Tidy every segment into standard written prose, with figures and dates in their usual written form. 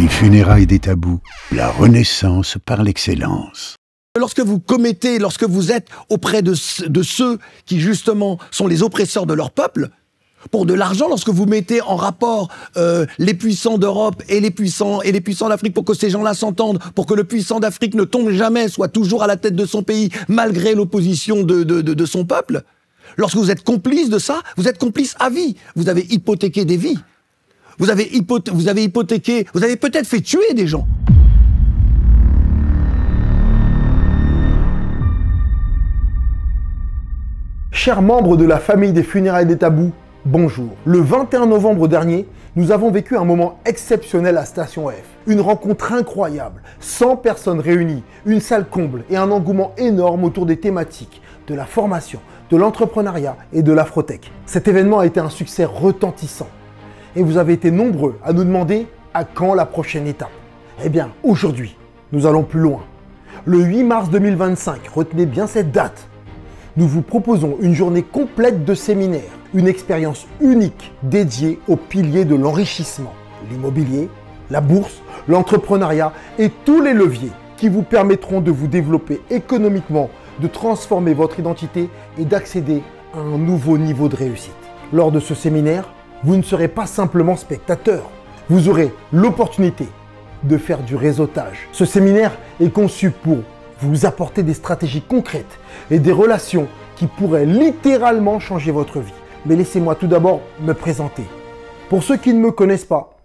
Les funérailles des tabous, la renaissance par l'excellence. Lorsque vous êtes auprès de ceux qui justement sont les oppresseurs de leur peuple, pour de l'argent, lorsque vous mettez en rapport les puissants d'Europe et les puissants d'Afrique pour que ces gens-là s'entendent, pour que le puissant d'Afrique ne tombe jamais, soit toujours à la tête de son pays, malgré l'opposition de son peuple, lorsque vous êtes complice de ça, vous êtes complice à vie. Vous avez hypothéqué des vies. Vous avez peut-être fait tuer des gens. Chers membres de la famille des funérailles des tabous, bonjour. Le 21 novembre dernier, nous avons vécu un moment exceptionnel à Station F. Une rencontre incroyable, 100 personnes réunies, une salle comble et un engouement énorme autour des thématiques de la formation, de l'entrepreneuriat et de l'afrotech. Cet événement a été un succès retentissant. Et vous avez été nombreux à nous demander à quand la prochaine étape. Eh bien, aujourd'hui, nous allons plus loin. Le 8 mars 2025, retenez bien cette date. Nous vous proposons une journée complète de séminaire, une expérience unique dédiée aux piliers de l'enrichissement, l'immobilier, la bourse, l'entrepreneuriat et tous les leviers qui vous permettront de vous développer économiquement, de transformer votre identité et d'accéder à un nouveau niveau de réussite. Lors de ce séminaire, vous ne serez pas simplement spectateur, vous aurez l'opportunité de faire du réseautage. Ce séminaire est conçu pour vous apporter des stratégies concrètes et des relations qui pourraient littéralement changer votre vie. Mais laissez-moi tout d'abord me présenter. Pour ceux qui ne me connaissent pas,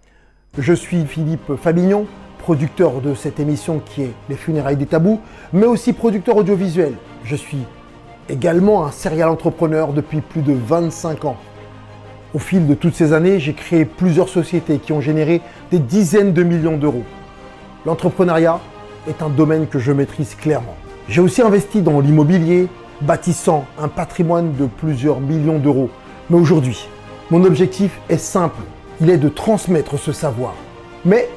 je suis Philippe Fabignon, producteur de cette émission qui est Les Funérailles des Tabous, mais aussi producteur audiovisuel. Je suis également un serial entrepreneur depuis plus de 25 ans. Au fil de toutes ces années, j'ai créé plusieurs sociétés qui ont généré des dizaines de millions d'euros. L'entrepreneuriat est un domaine que je maîtrise clairement. J'ai aussi investi dans l'immobilier, bâtissant un patrimoine de plusieurs millions d'euros. Mais aujourd'hui, mon objectif est simple, il est de transmettre ce savoir. Mais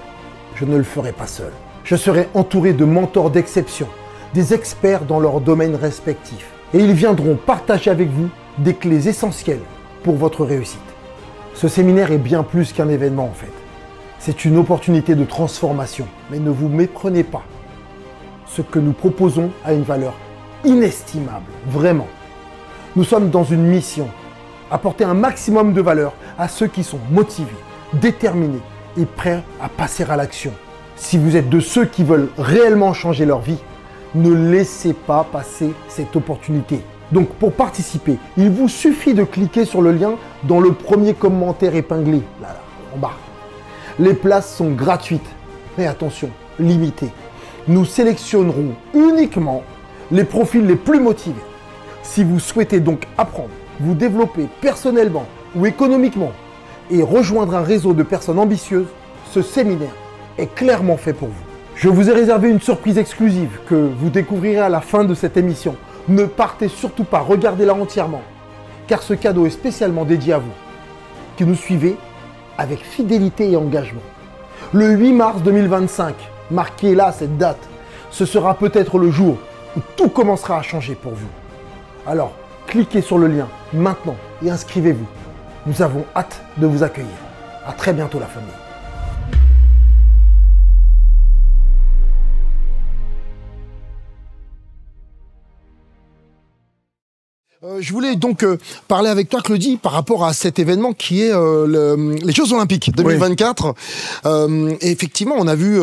je ne le ferai pas seul. Je serai entouré de mentors d'exception, des experts dans leurs domaines respectifs. Et ils viendront partager avec vous des clés essentielles pour votre réussite. Ce séminaire est bien plus qu'un événement en fait. C'est une opportunité de transformation. Mais ne vous méprenez pas. Ce que nous proposons a une valeur inestimable, vraiment. Nous sommes dans une mission, apporter un maximum de valeur à ceux qui sont motivés, déterminés et prêts à passer à l'action. Si vous êtes de ceux qui veulent réellement changer leur vie, ne laissez pas passer cette opportunité. Donc pour participer, il vous suffit de cliquer sur le lien dans le premier commentaire épinglé, là, en bas. Les places sont gratuites, mais attention, limitées. Nous sélectionnerons uniquement les profils les plus motivés. Si vous souhaitez donc apprendre, vous développer personnellement ou économiquement et rejoindre un réseau de personnes ambitieuses, ce séminaire est clairement fait pour vous. Je vous ai réservé une surprise exclusive que vous découvrirez à la fin de cette émission. Ne partez surtout pas, regardez-la entièrement, car ce cadeau est spécialement dédié à vous, qui nous suivez avec fidélité et engagement. Le 8 mars 2025, marquez là cette date, ce sera peut-être le jour où tout commencera à changer pour vous. Alors, cliquez sur le lien maintenant et inscrivez-vous. Nous avons hâte de vous accueillir. À très bientôt la famille. Je voulais donc parler avec toi, Claudie, par rapport à cet événement qui est les Jeux Olympiques 2024. Oui. Et effectivement, on a vu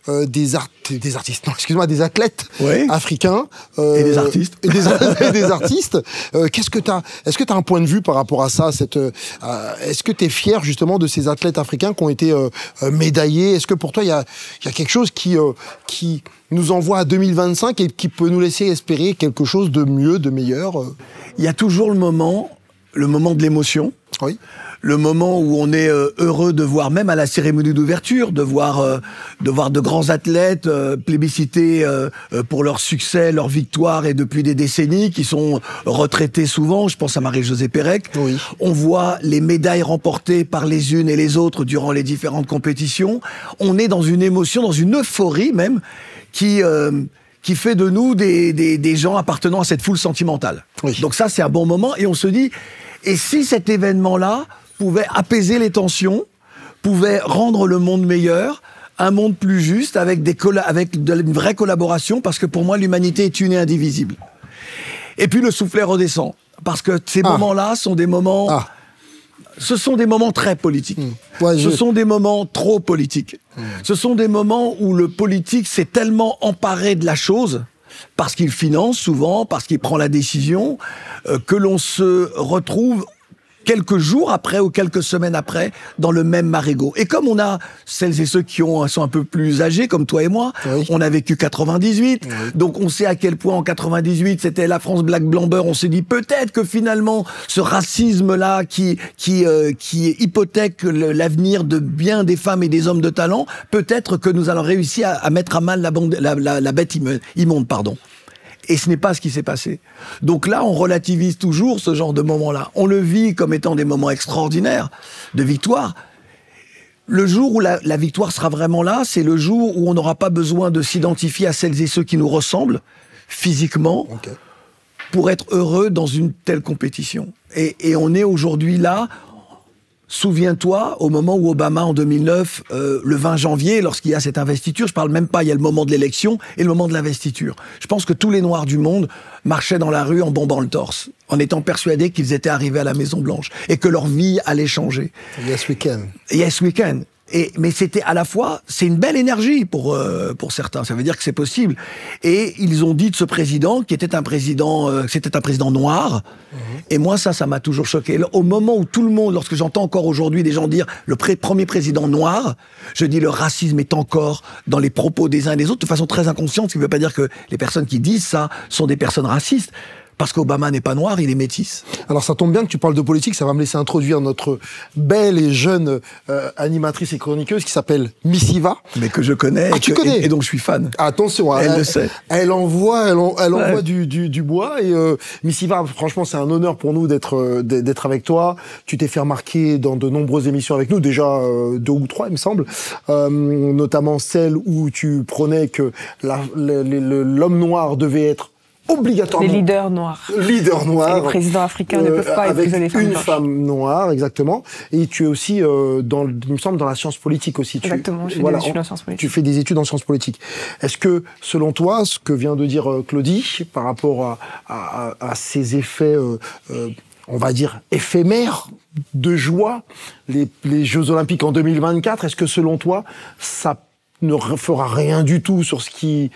des athlètes africains et des artistes. Et des artistes. Est-ce que tu as un point de vue par rapport à ça? Est-ce que tu es fier justement de ces athlètes africains qui ont été médaillés? Est-ce que pour toi, il y a quelque chose qui nous envoie à 2025 et qui peut nous laisser espérer quelque chose de mieux, de meilleur? Il y a toujours le moment de l'émotion. Oui. Le moment où on est heureux de voir, même à la cérémonie d'ouverture, de voir de grands athlètes plébiscités pour leur succès, leur victoire, et depuis des décennies, qui sont retraités souvent. Je pense à Marie-Josée Pérec. Oui. On voit les médailles remportées par les unes et les autres durant les différentes compétitions. On est dans une émotion, dans une euphorie même, qui fait de nous des gens appartenant à cette foule sentimentale. Oui. Donc ça, c'est un bon moment, et on se dit, et si cet événement-là pouvait apaiser les tensions, pouvait rendre le monde meilleur, un monde plus juste avec une vraie collaboration, parce que pour moi, l'humanité est une et indivisible. Et puis le soufflet redescend, parce que ces moments-là sont des moments... Ce sont des moments très politiques. Ce sont des moments trop politiques. Ce sont des moments où le politique s'est tellement emparé de la chose, parce qu'il finance souvent, parce qu'il prend la décision, que l'on se retrouve quelques jours après ou quelques semaines après dans le même marigot. Et comme on a celles et ceux qui sont un peu plus âgés, comme toi et moi, on a vécu 98, donc on sait à quel point en 98 c'était la France black blamber. On s'est dit peut-être que finalement ce racisme-là qui hypothèque l'avenir de bien des femmes et des hommes de talent, peut-être que nous allons réussir à mettre à mal la bête immonde, pardon. Et ce n'est pas ce qui s'est passé. Donc là, on relativise toujours ce genre de moments-là. On le vit comme étant des moments extraordinaires de victoire. Le jour où la victoire sera vraiment là, c'est le jour où on n'aura pas besoin de s'identifier à celles et ceux qui nous ressemblent physiquement pour être heureux dans une telle compétition. Et on est aujourd'hui là. Souviens-toi, au moment où Obama, en 2009, le 20 janvier, lorsqu'il y a cette investiture, je parle même pas, il y a le moment de l'élection et le moment de l'investiture. Je pense que tous les Noirs du monde marchaient dans la rue en bombant le torse, en étant persuadés qu'ils étaient arrivés à la Maison-Blanche et que leur vie allait changer. Yes, we can. Yes, we can. Mais c'était à la fois, c'est une belle énergie pour certains. Ça veut dire que c'est possible. Et ils ont dit de ce président qui était un président, c'était un président noir. Et moi, ça m'a toujours choqué. Au moment où tout le monde, lorsque j'entends encore aujourd'hui des gens dire le premier président noir, je dis le racisme est encore dans les propos des uns et des autres de façon très inconsciente. Ce qui ne veut pas dire que les personnes qui disent ça sont des personnes racistes. Parce qu'Obama n'est pas noir, il est métis. Alors ça tombe bien que tu parles de politique, ça va me laisser introduire notre belle et jeune animatrice et chroniqueuse qui s'appelle Missiva. Mais que je connais, et dont je suis fan. Attention, elle le sait. Elle envoie du bois et Missiva, franchement c'est un honneur pour nous d'être avec toi. Tu t'es fait remarquer dans de nombreuses émissions avec nous, déjà 2 ou 3 il me semble, notamment celle où tu prônais que l'homme noir devait être obligatoirement. Les leaders noirs. Leaders noirs. Et les présidents africains ne peuvent pas épouser les femmes une blanches. femme noire, exactement. Et tu es aussi, il me semble, dans la science politique aussi. Exactement, je fais des études en sciences politiques. Tu fais des études en sciences politiques. Est-ce que, selon toi, ce que vient de dire Claudie, par rapport à ces effets, on va dire, éphémères de joie, les Jeux Olympiques en 2024, est-ce que, selon toi, ça ne fera rien du tout sur ce qui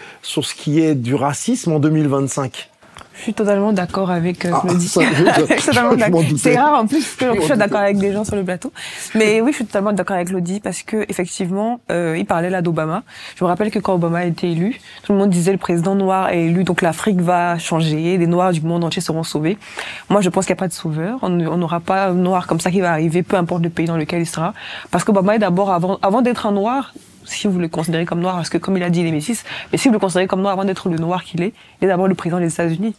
est du racisme en 2025? Je suis totalement d'accord avec Claudie. C'est rare en plus que je sois d'accord avec des gens sur le plateau. Mais oui, je suis totalement d'accord avec Claudie parce que effectivement, il parlait là d'Obama. Je me rappelle que quand Obama a été élu, tout le monde disait le président noir est élu, donc l'Afrique va changer, les Noirs du monde entier seront sauvés. Moi, je pense qu'il n'y a pas de sauveur. On n'aura pas un Noir comme ça qui va arriver, peu importe le pays dans lequel il sera. Parce qu'Obama est d'abord, avant d'être un Noir, si vous le considérez comme noir, parce que comme il a dit, il est métis, mais si vous le considérez comme noir avant d'être le noir qu'il est, il est d'abord le président des États-Unis,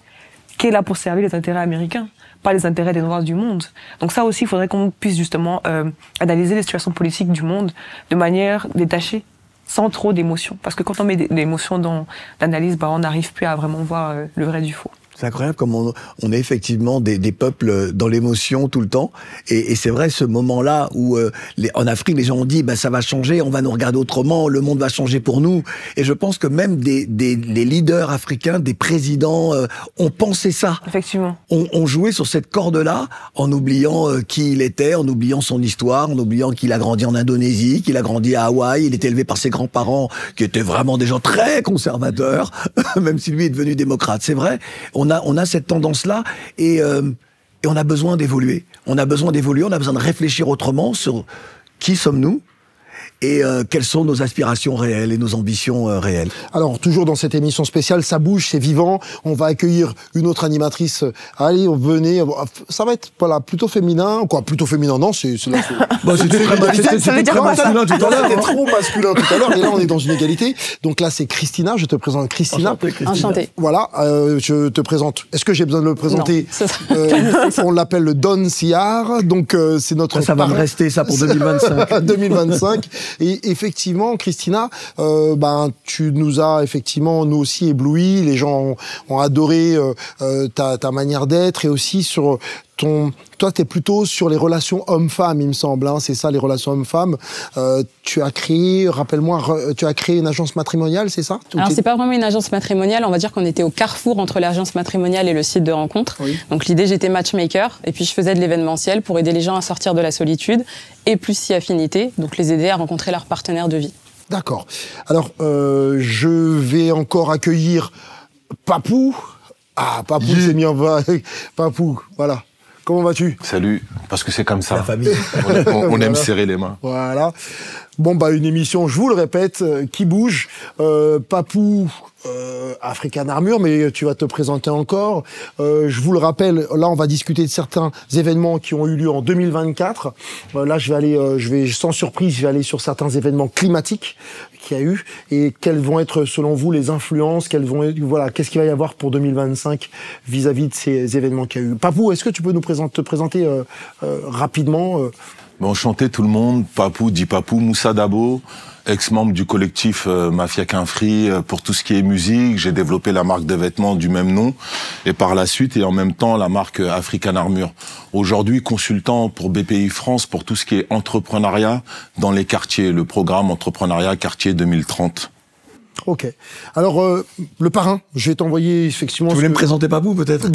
qui est là pour servir les intérêts américains, pas les intérêts des Noirs du monde. Donc ça aussi, il faudrait qu'on puisse justement analyser les situations politiques du monde de manière détachée, sans trop d'émotions. Parce que quand on met des émotions dans l'analyse, on n'arrive plus à vraiment voir le vrai du faux. C'est incroyable comme on est effectivement des peuples dans l'émotion tout le temps. Et c'est vrai, ce moment-là où en Afrique, les gens ont dit ça va changer, on va nous regarder autrement, le monde va changer pour nous. Et je pense que même les leaders africains, des présidents, ont pensé ça. Effectivement. On jouait sur cette corde-là en oubliant qui il était, en oubliant son histoire, en oubliant qu'il a grandi en Indonésie, qu'il a grandi à Hawaï, il était élevé par ses grands-parents qui étaient vraiment des gens très conservateurs, même si lui est devenu démocrate. C'est vrai. On a cette tendance-là et on a besoin d'évoluer. On a besoin de réfléchir autrement sur qui sommes-nous et quelles sont nos aspirations réelles et nos ambitions réelles. Alors, toujours dans cette émission spéciale, ça bouge, c'est vivant. On va accueillir une autre animatrice. Allez, venez. Ça va être plutôt féminin. Quoi, plutôt féminin, non, c'était très masculin tout à l'heure. C'était trop masculin tout à l'heure. Et là, on est dans une égalité. Donc là, c'est Christina. Je te présente Christina. Enchantée. Voilà, je te présente. Est-ce que j'ai besoin de le présenter? On l'appelle le Don Siar. Donc, c'est notre... Ça va me rester, ça, pour 2025. 2025. Et effectivement, Christina, tu nous as effectivement, nous aussi, éblouis. Les gens ont adoré ta manière d'être et aussi sur toi, tu es plutôt sur les relations hommes-femmes, il me semble. Hein, c'est ça, les relations hommes-femmes. Tu as créé, rappelle-moi, tu as créé une agence matrimoniale, c'est ça? Alors, c'est pas vraiment une agence matrimoniale. On va dire qu'on était au carrefour entre l'agence matrimoniale et le site de rencontre. Oui. Donc, l'idée, j'étais matchmaker. Et puis, je faisais de l'événementiel pour aider les gens à sortir de la solitude. Et plus si affinité, donc les aider à rencontrer leur partenaire de vie. D'accord. Alors, je vais encore accueillir Papou. Ah, Papou s'est mis en bas. Papou, voilà. Comment vas-tu? Salut, parce que c'est comme ça. La famille. On aime serrer les mains. Voilà. Bon, une émission, je vous le répète, qui bouge. Papou, African Armure, mais tu vas te présenter encore. Je vous le rappelle, là, on va discuter de certains événements qui ont eu lieu en 2024. Là, je vais, sans surprise, je vais aller sur certains événements climatiques qu'il y a eu et quelles vont être, selon vous, les influences, qu'est-ce qu'il va y avoir pour 2025 vis-à-vis de ces événements qu'il y a eu. Papou, est-ce que tu peux nous te présenter rapidement Enchanté tout le monde, Papou, dit Papou, Moussa Dabo, ex-membre du collectif Mafia Quinfri pour tout ce qui est musique. J'ai développé la marque de vêtements du même nom et par la suite et en même temps la marque African Armure. Aujourd'hui, consultant pour BPI France pour tout ce qui est entrepreneuriat dans les quartiers, le programme Entrepreneuriat Quartier 2030. Ok. Alors, le parrain, je vais t'envoyer effectivement... Tu voulais me présenter Papou, peut-être?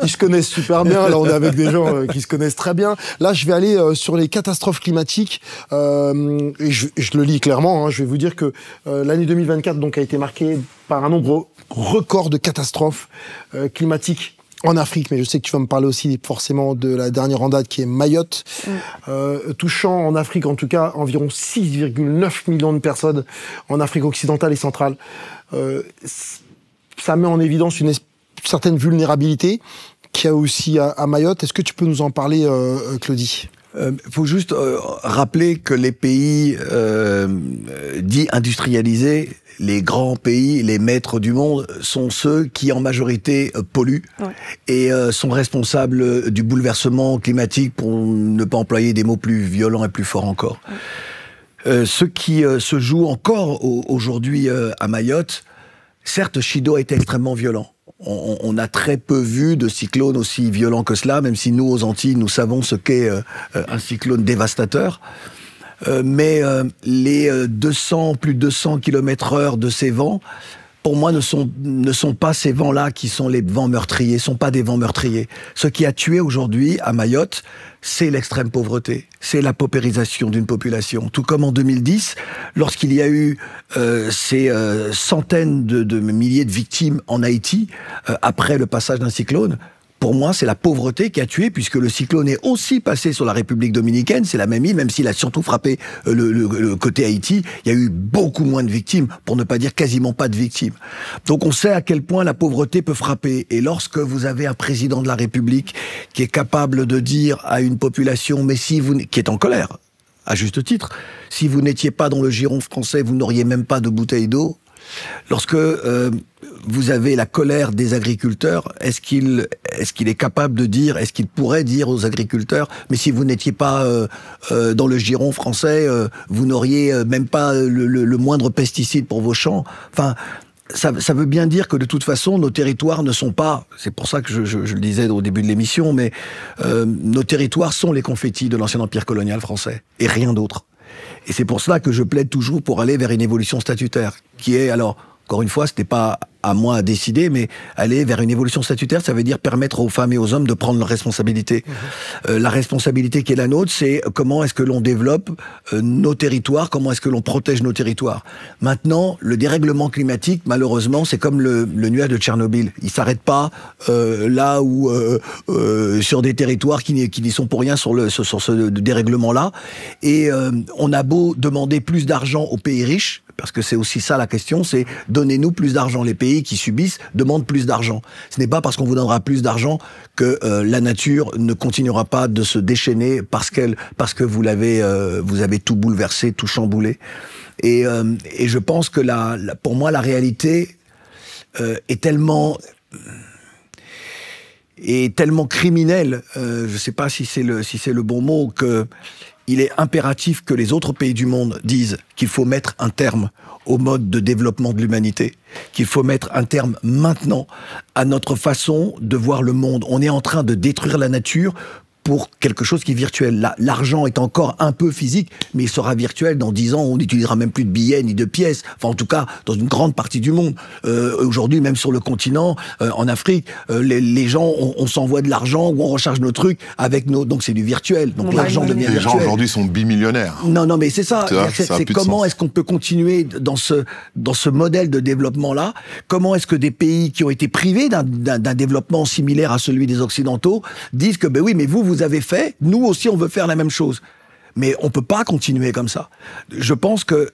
Ils se connaissent super bien. Là, on est avec des gens qui se connaissent très bien. Là, je vais aller sur les catastrophes climatiques. Et je le lis clairement. Hein, je vais vous dire que l'année 2024 donc, a été marquée par un nombre record de catastrophes climatiques en Afrique, mais je sais que tu vas me parler aussi forcément de la dernière en date qui est Mayotte, touchant en Afrique en tout cas environ 6,9 millions de personnes en Afrique occidentale et centrale. Ça met en évidence une certaine vulnérabilité qu'il y a aussi à Mayotte. Est-ce que tu peux nous en parler, Claudie ? Faut juste rappeler que les pays dits industrialisés, les grands pays, les maîtres du monde, sont ceux qui en majorité polluent et sont responsables du bouleversement climatique, pour ne pas employer des mots plus violents et plus forts encore. Ce qui se joue encore aujourd'hui à Mayotte, certes, Chido a été extrêmement violent. On a très peu vu de cyclones aussi violents que cela, même si nous, aux Antilles, nous savons ce qu'est un cyclone dévastateur. Mais les plus de 200 km/h de ces vents, pour moi, ne sont pas ces vents-là qui sont les vents meurtriers, sont pas des vents meurtriers. Ce qui a tué aujourd'hui à Mayotte, c'est l'extrême pauvreté, c'est la paupérisation d'une population. Tout comme en 2010, lorsqu'il y a eu ces centaines de milliers de victimes en Haïti, après le passage d'un cyclone, pour moi, c'est la pauvreté qui a tué, puisque le cyclone est aussi passé sur la République dominicaine, c'est la même île, même s'il a surtout frappé le côté Haïti, il y a eu beaucoup moins de victimes, pour ne pas dire quasiment pas de victimes. Donc on sait à quel point la pauvreté peut frapper, et lorsque vous avez un président de la République qui est capable de dire à une population, mais si vous, qui est en colère, à juste titre, si vous n'étiez pas dans le giron français, vous n'auriez même pas de bouteille d'eau. Lorsque vous avez la colère des agriculteurs, est-ce qu'il est capable de dire, est-ce qu'il pourrait dire aux agriculteurs, mais si vous n'étiez pas dans le giron français, vous n'auriez même pas le moindre pesticide pour vos champs. Enfin, ça veut bien dire que de toute façon, nos territoires ne sont pas, c'est pour ça que je le disais au début de l'émission, mais nos territoires sont les confettis de l'ancien empire colonial français, et rien d'autre. Et c'est pour cela que je plaide toujours pour aller vers une évolution statutaire, qui est, alors, encore une fois, ce n'est pas à moi à décider, mais aller vers une évolution statutaire, ça veut dire permettre aux femmes et aux hommes de prendre leurs responsabilités. La responsabilité qui est la nôtre, c'est comment est-ce que l'on développe nos territoires, comment est-ce que l'on protège nos territoires. Maintenant, le dérèglement climatique, malheureusement, c'est comme le nuage de Tchernobyl. Il s'arrête pas là où sur des territoires qui n'y sont pour rien sur ce dérèglement-là. Et on a beau demander plus d'argent aux pays riches, parce que c'est aussi ça la question, c'est donnez-nous plus d'argent. Les pays qui subissent demandent plus d'argent. Ce n'est pas parce qu'on vous donnera plus d'argent que la nature ne continuera pas de se déchaîner parce que vous avez tout bouleversé, tout chamboulé. Et je pense que pour moi la réalité est tellement criminelle, je ne sais pas si c'est le bon mot, que il est impératif que les autres pays du monde disent qu'il faut mettre un terme au mode de développement de l'humanité, qu'il faut mettre un terme maintenant à notre façon de voir le monde. On est en train de détruire la nature pour quelque chose qui est virtuel. L'argent est encore un peu physique, mais il sera virtuel. Dans 10 ans, on n'utilisera même plus de billets ni de pièces. Enfin, en tout cas, dans une grande partie du monde. Aujourd'hui, même sur le continent, en Afrique, les gens, on s'envoie de l'argent ou on recharge nos trucs avec nos... Donc c'est du virtuel. Donc l'argent devient virtuel. Les gens aujourd'hui sont bimillionnaires. Non, mais c'est ça. C'est comment est-ce qu'on peut continuer dans ce modèle de développement-là? Comment est-ce que des pays qui ont été privés d'un développement similaire à celui des Occidentaux disent que, ben oui, mais vous avez fait, nous aussi on veut faire la même chose. Mais on peut pas continuer comme ça. Je pense que,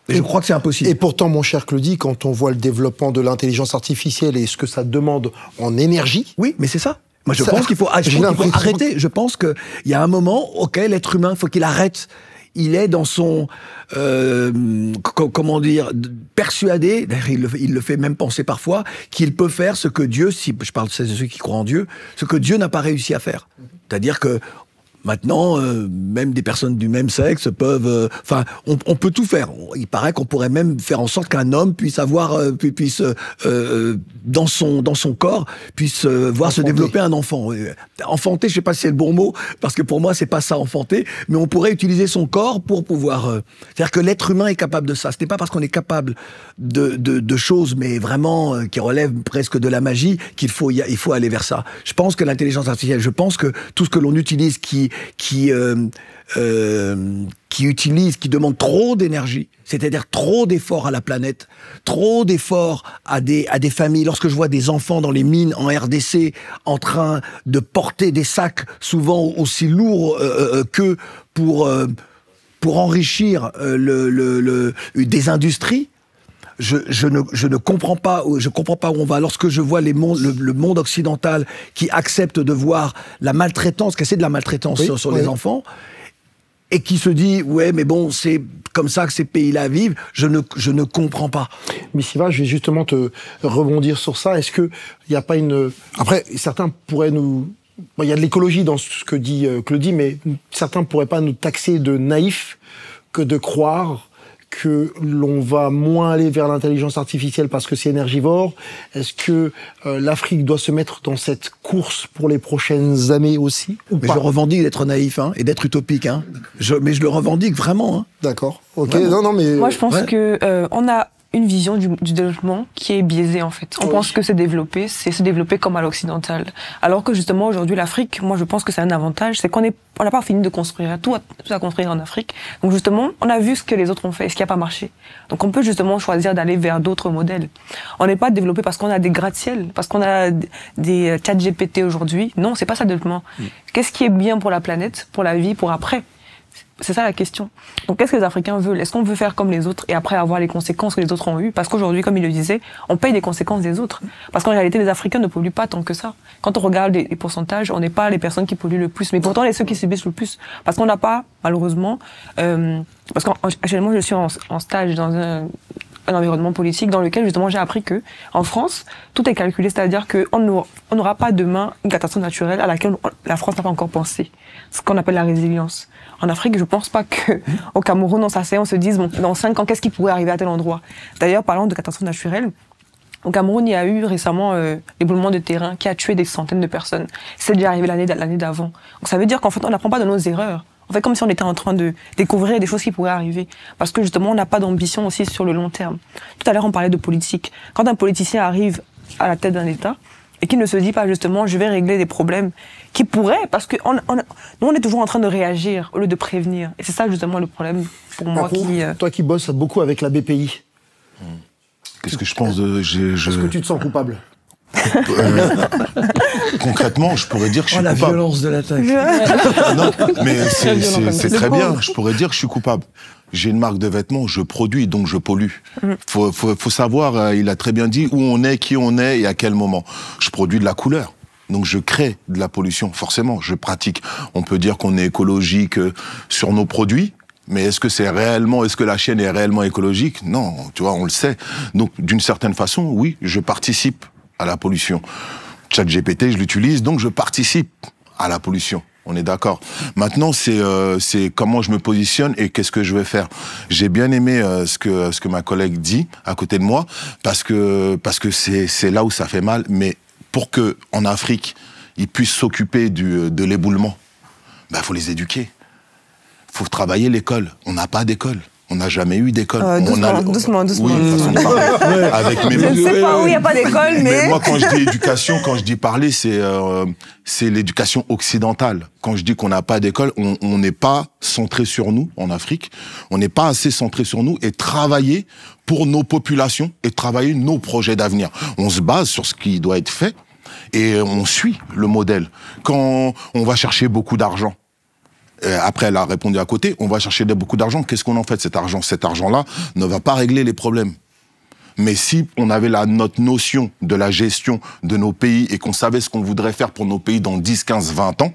je crois que c'est impossible. Et pourtant, mon cher Claudie, quand on voit le développement de l'intelligence artificielle et ce que ça demande en énergie... Oui, mais c'est ça. Moi, je pense qu'il faut arrêter. Je pense qu'il y a un moment, ok, l'être humain, il faut qu'il arrête. Il est dans son, comment dire, persuadé, il le fait même penser parfois, qu'il peut faire ce que Dieu, si je parle de ceux qui croient en Dieu, ce que Dieu n'a pas réussi à faire. C'est-à-dire que maintenant, même des personnes du même sexe peuvent... Enfin, on peut tout faire. Il paraît qu'on pourrait même faire en sorte qu'un homme puisse avoir... dans son corps, puisse voir se développer un enfant. Enfanter, je sais pas si c'est le bon mot, parce que pour moi, c'est pas ça, enfanter, mais on pourrait utiliser son corps pour pouvoir... C'est-à-dire que l'être humain est capable de ça. Ce n'est pas parce qu'on est capable de choses, mais vraiment qui relèvent presque de la magie, il faut aller vers ça. Je pense que l'intelligence artificielle, je pense que tout ce que l'on utilise qui demande trop d'énergie, c'est-à-dire trop d'efforts à la planète, trop d'efforts à des familles. Lorsque je vois des enfants dans les mines en RDC en train de porter des sacs souvent aussi lourds que pour enrichir des industries, je ne comprends pas où on va. Lorsque je vois le monde occidental qui accepte de voir la maltraitance, que c'est de la maltraitance sur les enfants, et qui se dit ouais mais bon c'est comme ça que ces pays-là vivent, je ne comprends pas. Missiva, je vais justement te rebondir sur ça. Est-ce que il y a pas une... Après, certains pourraient nous... Bon, il y a de l'écologie dans ce que dit Claudie, mais certains pourraient pas nous taxer de naïfs que de croire que l'on va moins aller vers l'intelligence artificielle parce que c'est énergivore. Est-ce que l'Afrique doit se mettre dans cette course pour les prochaines années aussi ou mais pas? Je revendique d'être naïf et d'être utopique. Mais je le revendique vraiment. D'accord. Ok. Vraiment. Non, mais moi je pense que on a une vision du développement qui est biaisée en fait. On pense que c'est se développer comme à l'occidental. Alors que justement aujourd'hui l'Afrique, moi je pense que c'est un avantage, c'est qu'on n'a pas fini de construire, tout à construire en Afrique. Donc justement, on a vu ce que les autres ont fait, ce qui n'a pas marché. Donc on peut justement choisir d'aller vers d'autres modèles. On n'est pas développé parce qu'on a des gratte-ciel, parce qu'on a des chat GPT aujourd'hui. Non, c'est pas ça le développement. Qu'est-ce qui est bien pour la planète, pour la vie, pour après? C'est ça la question. Donc qu'est-ce que les Africains veulent? Est-ce qu'on veut faire comme les autres et après avoir les conséquences que les autres ont eues? Parce qu'aujourd'hui, comme il le disait, on paye les conséquences des autres. Parce qu'en réalité, les Africains ne polluent pas tant que ça. Quand on regarde les pourcentages, on n'est pas les personnes qui polluent le plus, mais pourtant les ceux qui subissent le plus. Parce qu'on n'a pas, malheureusement, parce qu'actuellement je suis en stage dans un environnement politique dans lequel justement j'ai appris que en France tout est calculé, c'est-à-dire qu'on n'aura pas demain une catastrophe naturelle à laquelle la France n'a pas encore pensé, ce qu'on appelle la résilience. En Afrique, je pense pas que au Cameroun, on s'assied, on se dise bon, dans 5 ans, qu'est-ce qui pourrait arriver à tel endroit. D'ailleurs, parlant de catastrophes naturelles, au Cameroun, il y a eu récemment l'éboulement de terrain qui a tué des centaines de personnes. C'est déjà arrivé l'année d'avant. Donc ça veut dire qu'en fait, on n'apprend pas de nos erreurs. On fait comme si on était en train de découvrir des choses qui pourraient arriver. Parce que justement, on n'a pas d'ambition aussi sur le long terme. Tout à l'heure, on parlait de politique. Quand un politicien arrive à la tête d'un État et qui ne se dit pas justement, je vais régler des problèmes qui pourraient, parce que nous, on est toujours en train de réagir au lieu de prévenir. Et c'est ça justement le problème pour moi. Toi qui bosses beaucoup avec la BPI. Qu'est-ce que je pense de... Est-ce que tu te sens coupable? Concrètement, je pourrais dire que je suis coupable. La violence de l'attaque. Non, mais c'est très bien. Je pourrais dire que je suis coupable. J'ai une marque de vêtements, je produis, donc je pollue. Faut savoir, il a très bien dit, où on est, qui on est et à quel moment. Je produis de la couleur. Donc je crée de la pollution, forcément, je pratique. On peut dire qu'on est écologique sur nos produits, mais est-ce que la chaîne est réellement écologique? Non, tu vois, on le sait. Donc d'une certaine façon, oui, je participe à la pollution. ChatGPT, je l'utilise, donc je participe à la pollution. On est d'accord. Maintenant, c'est comment je me positionne et qu'est-ce que je vais faire. J'ai bien aimé ce que ma collègue dit à côté de moi, parce que c'est là où ça fait mal. Mais pour que en Afrique, ils puissent s'occuper de l'éboulement, ben faut les éduquer. Faut travailler l'école. On n'a pas d'école. On n'a jamais eu d'école. Doucement. Oui, avec mes... Je ne sais pas où il n'y a pas d'école, mais... Moi, quand je dis éducation, quand je dis parler, c'est l'éducation occidentale. Quand je dis qu'on n'a pas d'école, on n'est pas centré sur nous, en Afrique. On n'est pas assez centré sur nous et travailler pour nos populations et travailler nos projets d'avenir. On se base sur ce qui doit être fait et on suit le modèle. Quand on va chercher beaucoup d'argent, après, elle a répondu à côté, on va chercher beaucoup d'argent. Qu'est-ce qu'on en fait de cet argent? Cet argent-là ne va pas régler les problèmes. Mais si on avait notre notion de la gestion de nos pays et qu'on savait ce qu'on voudrait faire pour nos pays dans 10, 15, 20 ans,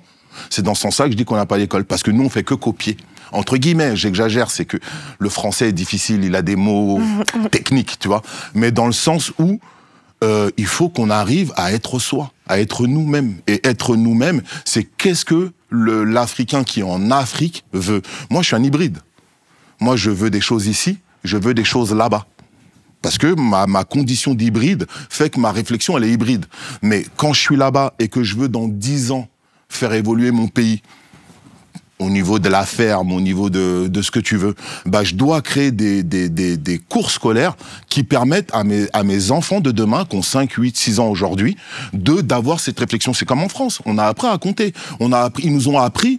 c'est dans ce sens-là que je dis qu'on n'a pas d'école. Parce que nous, on fait que copier. Entre guillemets, j'exagère, c'est que le français est difficile, il a des mots techniques, tu vois. Mais dans le sens où il faut qu'on arrive à être soi, à être nous-mêmes. Et être nous-mêmes, c'est qu'est-ce que l'Africain qui est en Afrique veut. Moi, je suis un hybride. Moi, je veux des choses ici, je veux des choses là-bas. Parce que ma condition d'hybride fait que ma réflexion, elle est hybride. Mais quand je suis là-bas et que je veux, dans 10 ans, faire évoluer mon pays, au niveau de la ferme, au niveau de ce que tu veux, bah, je dois créer des cours scolaires qui permettent à mes enfants de demain, qui ont 5, 8, 6 ans aujourd'hui, d'avoir cette réflexion. C'est comme en France. On a appris à compter. Ils nous ont appris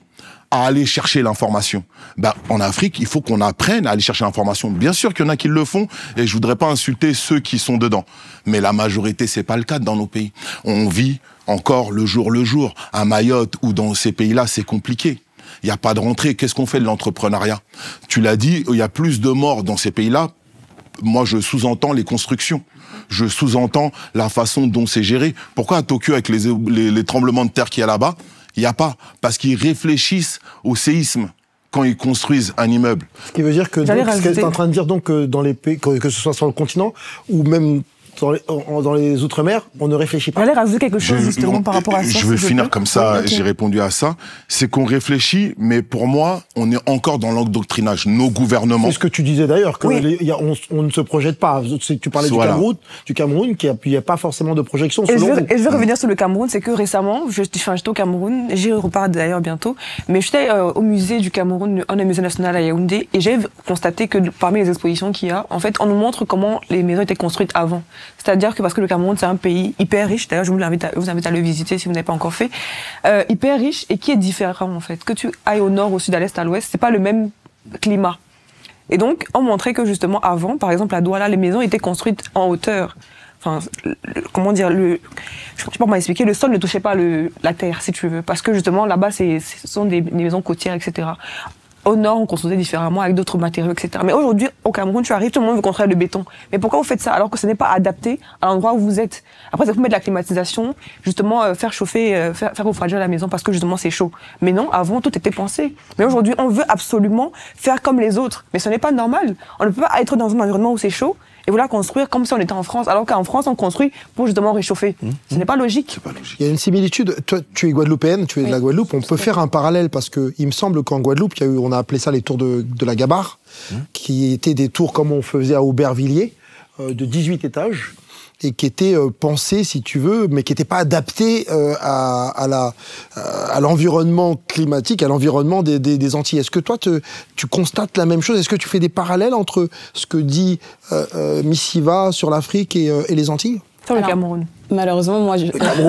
à aller chercher l'information. Bah, en Afrique, il faut qu'on apprenne à aller chercher l'information. Bien sûr qu'il y en a qui le font, et je voudrais pas insulter ceux qui sont dedans. Mais la majorité, c'est pas le cas dans nos pays. On vit encore le jour. À Mayotte ou dans ces pays-là, c'est compliqué. Il n'y a pas de rentrée. Qu'est-ce qu'on fait de l'entrepreneuriat? Tu l'as dit, il y a plus de morts dans ces pays-là. Moi, je sous-entends les constructions. Je sous-entends la façon dont c'est géré. Pourquoi à Tokyo, avec les tremblements de terre qu'il y a là-bas, il n'y a pas? Parce qu'ils réfléchissent au séisme quand ils construisent un immeuble. Ce qui veut dire que, ce que tu es en train de dire, donc, dans les pays, que ce soit sur le continent ou même dans les Outre-mer, on ne réfléchit pas. J'allais rajouter quelque chose justement par rapport à ça. Je veux finir comme ça, okay. J'ai répondu à ça. C'est qu'on réfléchit, mais pour moi, on est encore dans l'endoctrinage. Nos gouvernements... C'est ce que tu disais d'ailleurs, que oui. On ne se projette pas. Tu parlais voilà. du Cameroun, qui n'y a pas forcément de projection. Et je veux revenir sur le Cameroun, c'est que récemment, j'étais au Cameroun, j'y repars d'ailleurs bientôt, mais j'étais au musée du Cameroun, un des musées nationaux à Yaoundé, et j'ai constaté que parmi les expositions qu'il y a, en fait, on nous montre comment les maisons étaient construites avant. C'est-à-dire que parce que le Cameroun, c'est un pays hyper riche, d'ailleurs je vous invite à le visiter si vous n'avez pas encore fait, hyper riche et qui est différent en fait. Que tu ailles au nord, au sud, à l'est, à l'ouest, c'est pas le même climat. Et donc, on montrait que justement avant, par exemple à Douala, les maisons étaient construites en hauteur. Enfin, comment dire, je ne sais pas comment expliquer, le sol ne touchait pas la terre, si tu veux, parce que justement là-bas, ce sont des maisons côtières, etc. Au nord, on construisait différemment avec d'autres matériaux, etc. Mais aujourd'hui, au Cameroun, tu arrives, tout le monde veut construire le béton. Mais pourquoi vous faites ça alors que ce n'est pas adapté à l'endroit où vous êtes? Après, ça peut mettre de la climatisation, justement, faire chauffer, faire refroidir la maison parce que justement c'est chaud. Mais non, avant, tout était pensé. Mais aujourd'hui, on veut absolument faire comme les autres. Mais ce n'est pas normal. On ne peut pas être dans un environnement où c'est chaud et vouloir construire comme si on était en France, alors qu'en France, on construit pour justement réchauffer. Ce n'est pas logique. C'est pas logique. Il y a une similitude. Toi, tu es guadeloupéenne, tu es de la Guadeloupe. On peut faire un parallèle parce que il me semble qu'en Guadeloupe, on a appelé ça les tours de la Gabarre, qui étaient des tours comme on faisait à Aubervilliers, de 18 étages, et qui étaient pensés, si tu veux, mais qui n'étaient pas adaptés à l'environnement climatique, à l'environnement des Antilles. Est-ce que toi, tu constates la même chose? Est-ce que tu fais des parallèles entre ce que dit Missiva sur l'Afrique et les Antilles? Sur le Cameroun. Malheureusement, moi,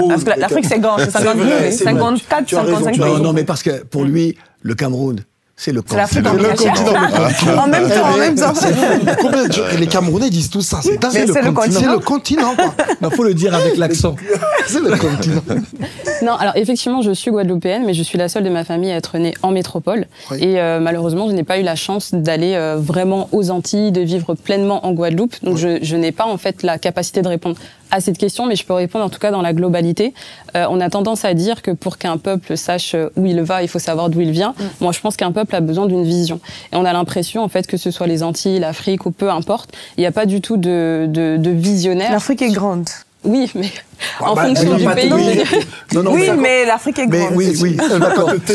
parce que l'Afrique, c'est grand, c'est 52, 54, 55 pays. Non, mais parce que pour lui, le Cameroun, c'est le continent. C'est l'Afrique en même temps. Les Camerounais disent tout ça. C'est le continent. C'est le continent, quoi. Il faut le dire avec l'accent. C'est le continent. Non, alors effectivement, je suis guadeloupéenne, mais je suis la seule de ma famille à être née en métropole. Oui. Et malheureusement, je n'ai pas eu la chance d'aller vraiment aux Antilles, de vivre pleinement en Guadeloupe. Donc je n'ai pas en fait la capacité de répondre à cette question, mais je peux répondre en tout cas dans la globalité. On a tendance à dire que pour qu'un peuple sache où il va, il faut savoir d'où il vient. Moi, je pense qu'un peuple a besoin d'une vision. Et on a l'impression, en fait, que ce soit les Antilles, l'Afrique ou peu importe, il n'y a pas du tout de visionnaire. L'Afrique est grande. Oui, mais en fonction du pays. Oui, mais l'Afrique est grande. Oui.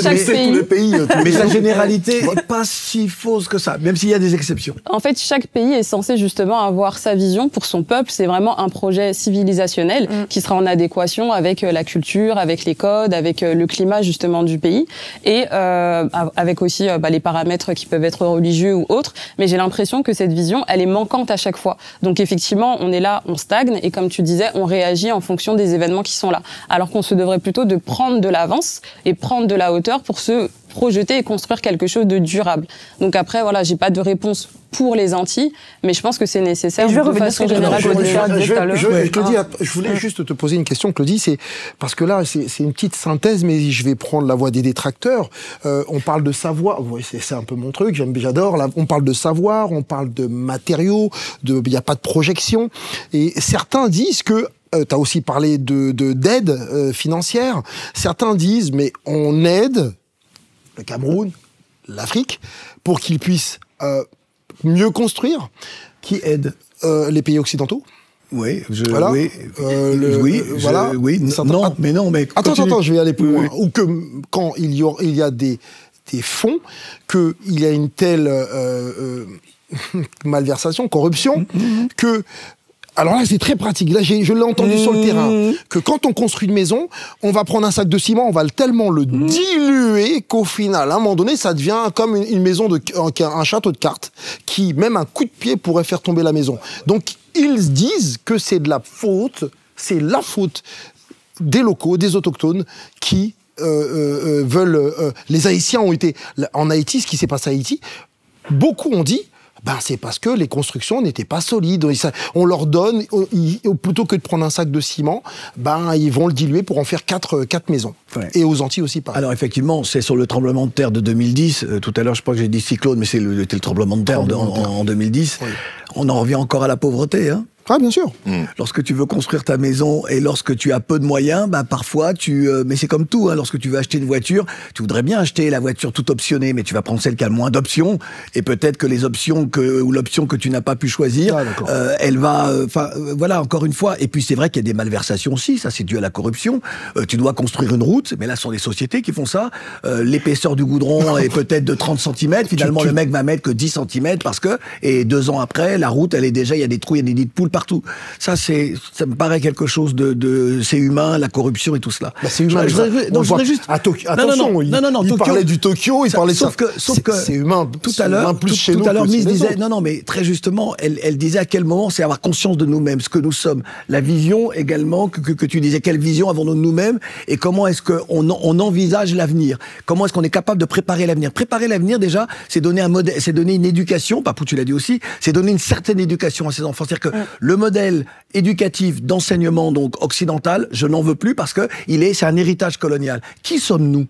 Chaque pays. Tous les pays. Mais la généralité n'est pas si fausse que ça, même s'il y a des exceptions. En fait, chaque pays est censé justement avoir sa vision pour son peuple. C'est vraiment un projet civilisationnel qui sera en adéquation avec la culture, avec les codes, avec le climat justement du pays et avec aussi les paramètres qui peuvent être religieux ou autres. Mais j'ai l'impression que cette vision, elle est manquante à chaque fois. Donc effectivement, on est là, on stagne et comme tu disais, on réagit en fonction des événements qui sont là. Alors qu'on se devrait plutôt de prendre de l'avance et prendre de la hauteur pour se projeter et construire quelque chose de durable. Donc après, voilà, j'ai pas de réponse pour les Antilles, mais je pense que c'est nécessaire de façon générale. Je voulais juste te poser une question, Claudie, c'est parce que là, c'est une petite synthèse, mais je vais prendre la voix des détracteurs. On parle de savoir, c'est un peu mon truc, j'adore. On parle de savoir, on parle de matériaux, il n'y a pas de projection, et certains disent que tu as aussi parlé d'aide financière. Certains disent, mais on aide le Cameroun, l'Afrique, pour qu'ils puissent mieux construire. Qui aide les pays occidentaux. Oui, voilà. Oui, voilà. Non, mais attends, je vais aller plus loin. Ou que quand il y a des fonds, qu'il y a une telle malversation, corruption, que... Alors là, c'est très pratique. Là, je l'ai entendu sur le terrain. Que quand on construit une maison, on va prendre un sac de ciment, on va tellement le diluer qu'au final, à un moment donné, ça devient comme une maison un château de cartes, qui, même un coup de pied pourrait faire tomber la maison. Donc, ils disent que c'est la faute des locaux, des autochtones, qui veulent... les Haïtiens ont été... En Haïti, ce qui s'est passé à Haïti, beaucoup ont dit... c'est parce que les constructions n'étaient pas solides. On leur donne, plutôt que de prendre un sac de ciment, ils vont le diluer pour en faire quatre maisons. Ouais. Et aux Antilles aussi, pareil. Alors effectivement, c'est sur le tremblement de terre de 2010. Tout à l'heure, je crois que j'ai dit cyclone, mais c'était le tremblement de terre en 2010. Oui. On en revient encore à la pauvreté, hein. Ah, bien sûr. Lorsque tu veux construire ta maison et lorsque tu as peu de moyens, parfois mais c'est comme tout, hein, lorsque tu veux acheter une voiture, tu voudrais bien acheter la voiture toute optionnée, mais tu vas prendre celle qui a le moins d'options, et peut-être que l'option que tu n'as pas pu choisir, elle va, voilà, encore une fois. Et puis c'est vrai qu'il y a des malversations aussi, ça c'est dû à la corruption. Tu dois construire une route, mais là ce sont des sociétés qui font ça. L'épaisseur du goudron est peut-être de 30 cm, finalement le mec va mettre que 10 cm et 2 ans après, la route, elle est déjà, il y a des trous, il y a des nids de poules partout. Ça me paraît quelque chose c'est humain, la corruption et tout cela. C'est humain. Je voudrais juste... Attention, il parlait du Tokyo, il parlait de ça. Sauf que c'est humain. Tout à l'heure, Miss disait, mais très justement, elle disait à quel moment c'est avoir conscience de nous-mêmes, ce que nous sommes. La vision également, que tu disais, quelle vision avons-nous de nous-mêmes et comment est-ce qu'on envisage l'avenir? Comment est-ce qu'on est capable de préparer l'avenir? Préparer l'avenir, déjà, c'est donner un modèle, c'est donner une éducation, Papou, tu l'as dit aussi, c'est donner une certaine éducation à ses enfants. C'est-à-dire que le modèle éducatif d'enseignement donc occidental, je n'en veux plus parce que c'est un héritage colonial. Qui sommes-nous?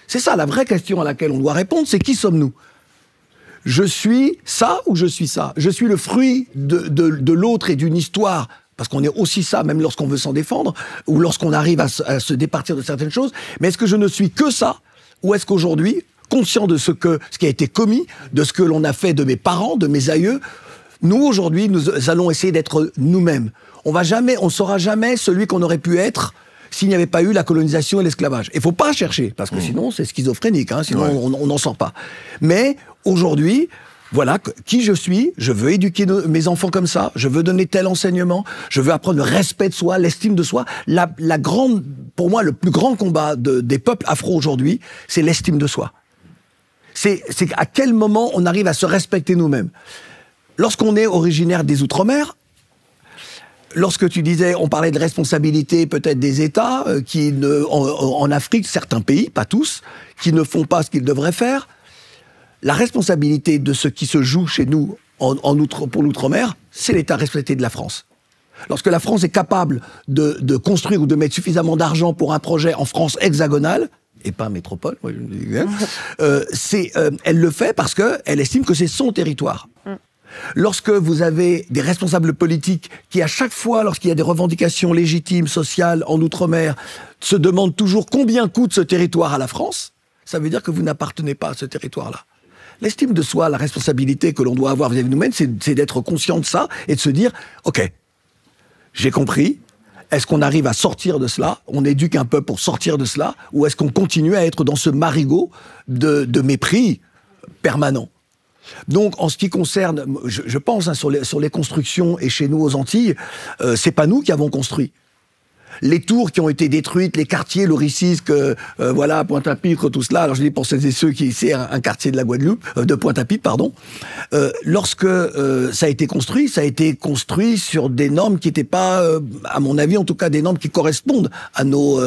C'est ça la vraie question à laquelle on doit répondre, c'est qui sommes-nous? Je suis ça ou je suis ça? Je suis le fruit de l'autre et d'une histoire, parce qu'on est aussi ça, même lorsqu'on veut s'en défendre, ou lorsqu'on arrive à se départir de certaines choses, mais est-ce que je ne suis que ça? Ou est-ce qu'aujourd'hui, conscient de ce qui a été commis, de ce que l'on a fait de mes parents, de mes aïeux, nous, aujourd'hui, nous allons essayer d'être nous-mêmes. On saura jamais celui qu'on aurait pu être s'il n'y avait pas eu la colonisation et l'esclavage. Il faut pas chercher, parce que sinon, c'est schizophrénique, hein, sinon on n'en sort pas. Mais aujourd'hui, voilà qui je suis, je veux éduquer mes enfants comme ça, je veux donner tel enseignement, je veux apprendre le respect de soi, l'estime de soi. Pour moi, le plus grand combat des peuples afro aujourd'hui, c'est l'estime de soi. C'est à quel moment on arrive à se respecter nous-mêmes. Lorsqu'on est originaire des Outre-mer, lorsque tu disais, on parlait de responsabilité peut-être des États, en Afrique, certains pays, pas tous, qui ne font pas ce qu'ils devraient faire, la responsabilité de ce qui se joue chez nous pour l'Outre-mer, c'est l'État respecté de la France. Lorsque la France est capable de construire ou de mettre suffisamment d'argent pour un projet en France hexagonale, et pas métropole, elle le fait parce qu'elle estime que c'est son territoire. Lorsque vous avez des responsables politiques qui, à chaque fois, lorsqu'il y a des revendications légitimes, sociales, en Outre-mer, se demandent toujours combien coûte ce territoire à la France, ça veut dire que vous n'appartenez pas à ce territoire-là. L'estime de soi, la responsabilité que l'on doit avoir vis-à-vis de nous-mêmes, c'est d'être conscient de ça et de se dire, OK, j'ai compris, Est-ce qu'on arrive à sortir de cela? On éduque un peuple pour sortir de cela? Ou est-ce qu'on continue à être dans ce marigot de mépris permanent? Donc, en ce qui concerne, je pense, hein, sur les constructions et chez nous aux Antilles, c'est pas nous qui avons construit. Les tours qui ont été détruites, les quartiers, l'Oricisque, voilà, Pointe-à-Pitre, tout cela. Alors je dis pour celles et ceux qui c'est un quartier de la Guadeloupe, de Pointe-à-Pitre, pardon. Lorsque ça a été construit sur des normes qui n'étaient pas, à mon avis, en tout cas, des normes qui correspondent à nos.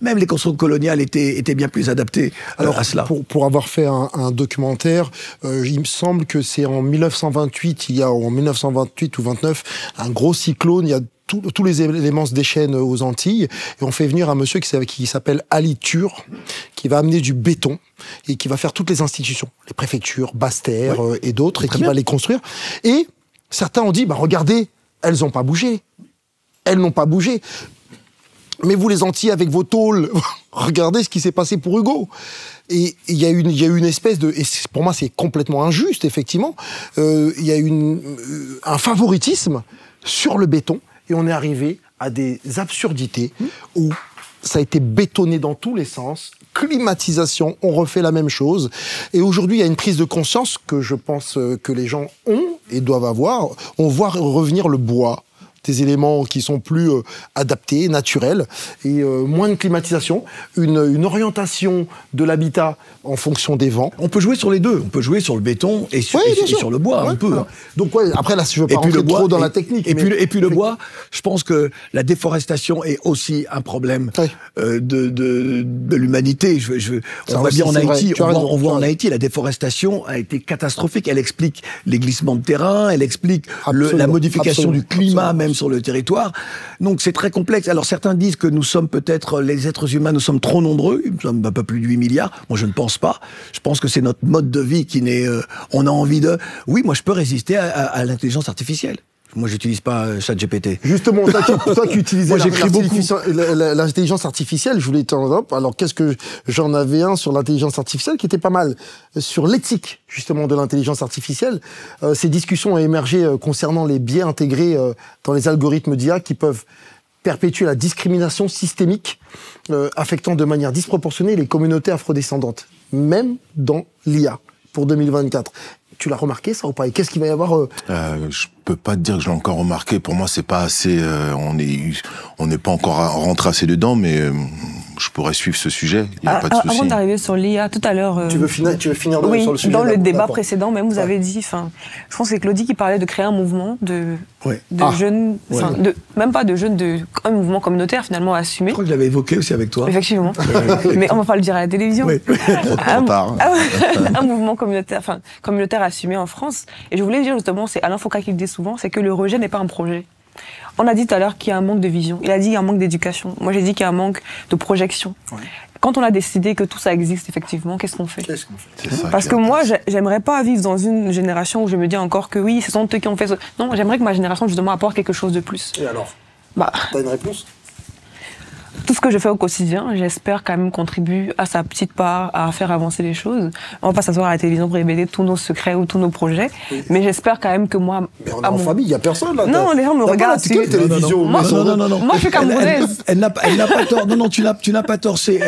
Même les constructions coloniales étaient bien plus adaptées à cela. Pour avoir fait un documentaire, il me semble que c'est en 1928, en 1928 ou 29, un gros cyclone. Il y a tous les éléments se déchaînent aux Antilles, et on fait venir un monsieur qui s'appelle Ali Tur, qui va amener du béton et qui va faire toutes les institutions, les préfectures, Basse-Terre et d'autres, et qui va les construire. Et certains ont dit, regardez, elles n'ont pas bougé. Elles n'ont pas bougé. Mais vous les Antilles, avec vos tôles, regardez ce qui s'est passé pour Hugo. Et il y a une espèce de... Et pour moi, c'est complètement injuste, effectivement. Il y a un favoritisme sur le béton. Et on est arrivé à des absurdités où ça a été bétonné dans tous les sens, climatisation, on refait la même chose. Et aujourd'hui, il y a une prise de conscience que je pense que les gens ont et doivent avoir. On voit revenir le bois, des éléments qui sont plus adaptés, naturels, et moins de climatisation, une orientation de l'habitat en fonction des vents. On peut jouer sur les deux, on peut jouer sur le béton et sur le bois, un peu. Voilà. Donc après là, je ne veux pas rentrer trop dans la technique. Et puis le bois, je pense que la déforestation est aussi un problème de l'humanité. On voit bien en Haïti, on voit en Haïti, la déforestation a été catastrophique. Elle explique les glissements de terrain, elle explique la modification du climat, même sur le territoire. Donc c'est très complexe. Alors certains disent que nous sommes peut-être, les êtres humains, nous sommes trop nombreux, nous sommes un peu plus de 8 milliards. Moi je ne pense pas. Je pense que c'est notre mode de vie qui n'est... on a envie de... Oui, moi je peux résister à l'intelligence artificielle. Moi, j'utilise pas ChatGPT. Justement, toi qui utilisais l'intelligence artificielle, je voulais t'en dire. Alors, qu'est-ce que j'en avais un sur l'intelligence artificielle qui était pas mal. Sur l'éthique, justement, de l'intelligence artificielle, ces discussions ont émergé concernant les biais intégrés dans les algorithmes d'IA qui peuvent perpétuer la discrimination systémique affectant de manière disproportionnée les communautés afrodescendantes, même dans l'IA pour 2024. Tu l'as remarqué, ça, ou pas? Et qu'est-ce qu'il va y avoir Je peux pas te dire que je l'ai encore remarqué. Pour moi, c'est pas assez... on n'est pas encore rentré assez dedans, mais je pourrais suivre ce sujet. Il n'y a pas de souci. Avant d'arriver sur l'IA, tout à l'heure... Tu veux finir oui, sur le sujet? Dans le débat précédent, même, vous avez dit... Je pense que c'est Claudie qui parlait de créer un mouvement de jeunes... Même pas de jeunes, un mouvement communautaire, finalement, assumé. Je crois que je l'avais évoqué aussi avec toi. Effectivement. Mais on va pas le dire à la télévision. Oui. Un mouvement communautaire assumé en France. Et je voulais dire, justement, c'est Alain Foucault qui le dit souvent, c'est que le rejet n'est pas un projet. On a dit tout à l'heure qu'il y a un manque de vision. Il a dit qu'il y a un manque d'éducation. Moi, j'ai dit qu'il y a un manque de projection. Ouais. Quand on a décidé que tout ça existe, effectivement, qu'est-ce qu'on fait? Parce que moi, j'aimerais pas vivre dans une génération où je me dis encore que oui, ce sont eux qui ont fait ça. Non, j'aimerais que ma génération, justement, apporte quelque chose de plus. Et alors? T'as une réponse? Tout ce que je fais au quotidien, j'espère quand même contribuer à sa petite part à faire avancer les choses. On va pas s'asseoir à la télévision pour révéler tous nos secrets ou tous nos projets, mais j'espère quand même que moi... Mais on est en famille, il n'y a personne là. Non, les gens me regardent. Télévision. Moi, je suis camerounaise. Elle n'a pas tort. Non, tu n'as pas tort. C'est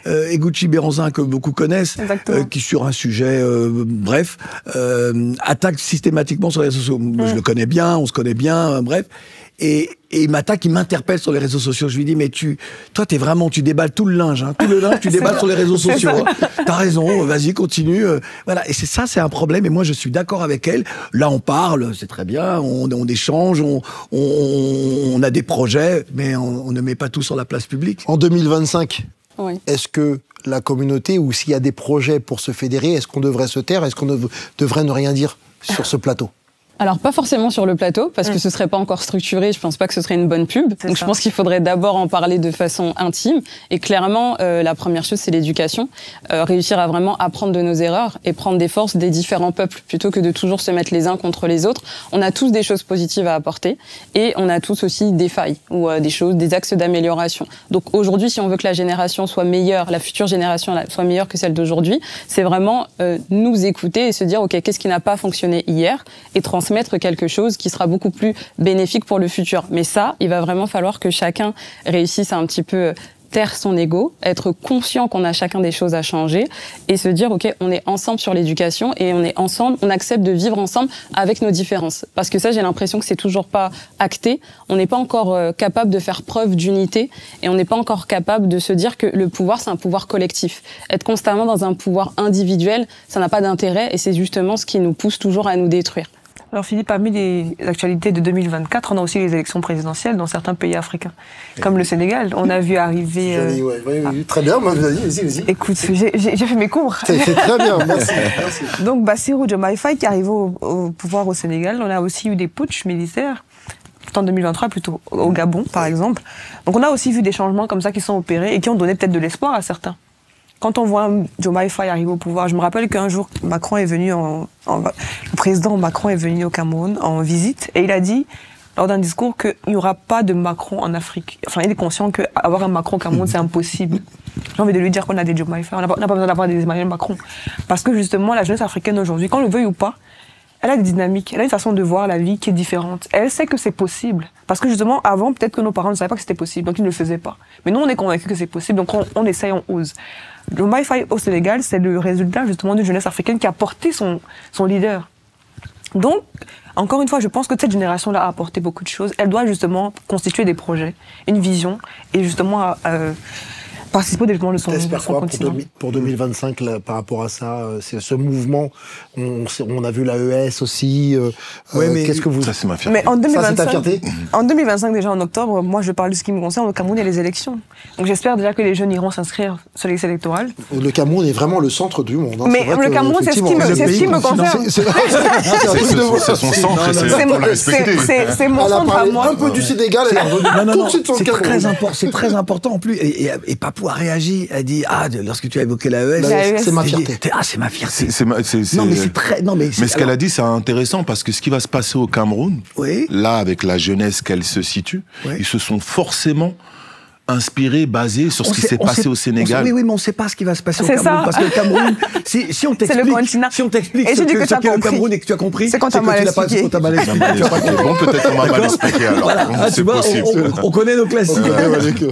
Eguchi Béranzin, que beaucoup connaissent, qui sur un sujet, attaque systématiquement sur les réseaux sociaux. Je le connais bien, on se connaît bien, bref. Et il m'attaque, il m'interpelle sur les réseaux sociaux. Je lui dis, mais tu déballes tout le linge, hein. Tout le linge, tu déballes sur les réseaux sociaux. Hein. T'as raison, vas-y, continue. Voilà. Et c'est un problème. Et moi, je suis d'accord avec elle. Là, on parle, c'est très bien, on échange, on a des projets, mais on ne met pas tout sur la place publique. En 2025, est-ce que la communauté, ou s'il y a des projets pour se fédérer, est-ce qu'on devrait se taire? Est-ce qu'on devrait ne rien dire sur ce plateau? Alors, pas forcément sur le plateau, parce que ce serait pas encore structuré, je pense pas que ce serait une bonne pub. Donc, je pense qu'il faudrait d'abord en parler de façon intime. Et clairement, la première chose, c'est l'éducation. Réussir à vraiment apprendre de nos erreurs et prendre des forces des différents peuples, plutôt que de toujours se mettre les uns contre les autres. On a tous des choses positives à apporter, et on a tous aussi des failles, ou des axes d'amélioration. Donc, aujourd'hui, si on veut que la génération soit meilleure, la future génération soit meilleure que celle d'aujourd'hui, c'est vraiment nous écouter et se dire, OK, qu'est-ce qui n'a pas fonctionné hier, et transmettre transmettre quelque chose qui sera beaucoup plus bénéfique pour le futur. Mais ça, il va vraiment falloir que chacun réussisse à un petit peu taire son ego, être conscient qu'on a chacun des choses à changer et se dire ok, on est ensemble sur l'éducation et on est ensemble, on accepte de vivre ensemble avec nos différences. Parce que ça, j'ai l'impression que c'est toujours pas acté. On n'est pas encore capable de faire preuve d'unité et on n'est pas encore capable de se dire que le pouvoir, c'est un pouvoir collectif. Être constamment dans un pouvoir individuel, ça n'a pas d'intérêt et c'est justement ce qui nous pousse toujours à nous détruire. Alors Philippe, parmi les actualités de 2024, on a aussi les élections présidentielles dans certains pays africains, comme le Sénégal. On a vu arriver... Oui, très bien, vas-y. Écoute, j'ai fait mes cours. C'est très bien, merci. Donc Bassirou Diomaye Faye qui arrive au pouvoir au Sénégal, on a aussi eu des putschs militaires, en 2023 plutôt, au Gabon par exemple. Donc on a aussi vu des changements comme ça qui sont opérés et qui ont donné peut-être de l'espoir à certains. Quand on voit Diomaye Faye arriver au pouvoir, je me rappelle qu'un jour, Macron est venu le président Macron est venu au Cameroun en visite et il a dit, lors d'un discours, qu'il n'y aura pas de Macron en Afrique. Enfin, il est conscient qu'avoir un Macron au Cameroun, c'est impossible. J'ai envie de lui dire qu'on a des Diomaye Faye, on n'a pas besoin d'avoir des Emmanuel Macron. Parce que justement, la jeunesse africaine aujourd'hui, qu'on le veuille ou pas, elle a des dynamiques, elle a une façon de voir la vie qui est différente. Elle sait que c'est possible. Parce que justement, avant, peut-être que nos parents ne savaient pas que c'était possible, donc ils ne le faisaient pas. Mais nous, on est convaincus que c'est possible, donc on essaye, on ose. Diomaye Faye au Sénégal, c'est le résultat justement d'une jeunesse africaine qui a porté son leader. Donc, encore une fois, je pense que cette génération-là a apporté beaucoup de choses. Elle doit justement constituer des projets, une vision, et justement participer au développement de son continent. Pour 2025, là, par rapport à ça, c'est ce mouvement, on a vu l'AES aussi. mais qu'est-ce que vous... Ça, c'est ma fierté. Mais en 2025, ça, c'est ta fierté. En 2025, déjà en octobre, moi je parle de ce qui me concerne, au Cameroun, il y a les élections. Donc j'espère déjà que les jeunes iront s'inscrire sur les listes électorales. Le Cameroun est vraiment le centre du monde. Hein. Mais le Cameroun, c'est ce qui me concerne. C'est son centre, c'est mon centre à moi. Un peu du Sénégal, elle est revenue tout de suite sur le Cameroun. C'est très important en plus. Et Papou a réagi, a dit lorsque tu as évoqué l'AES, c'est ma fierté. C'est ma fierté. Non, mais c'est très. Mais ce qu'elle a dit, c'est intéressant parce que ce qui va se passer au Cameroun, là, avec la jeunesse qu'elle se situe, ils se sont forcément inspiré, basé sur ce qui s'est passé au Sénégal. Oui, mais on ne sait pas ce qui va se passer au Cameroun. Parce que le Cameroun, si on t'explique ce qu'est le Cameroun et que tu as compris, c'est que tu l'as pas expliqué. Bon, peut-être qu'on m'a mal expliqué alors. C'est possible. On connaît nos classiques.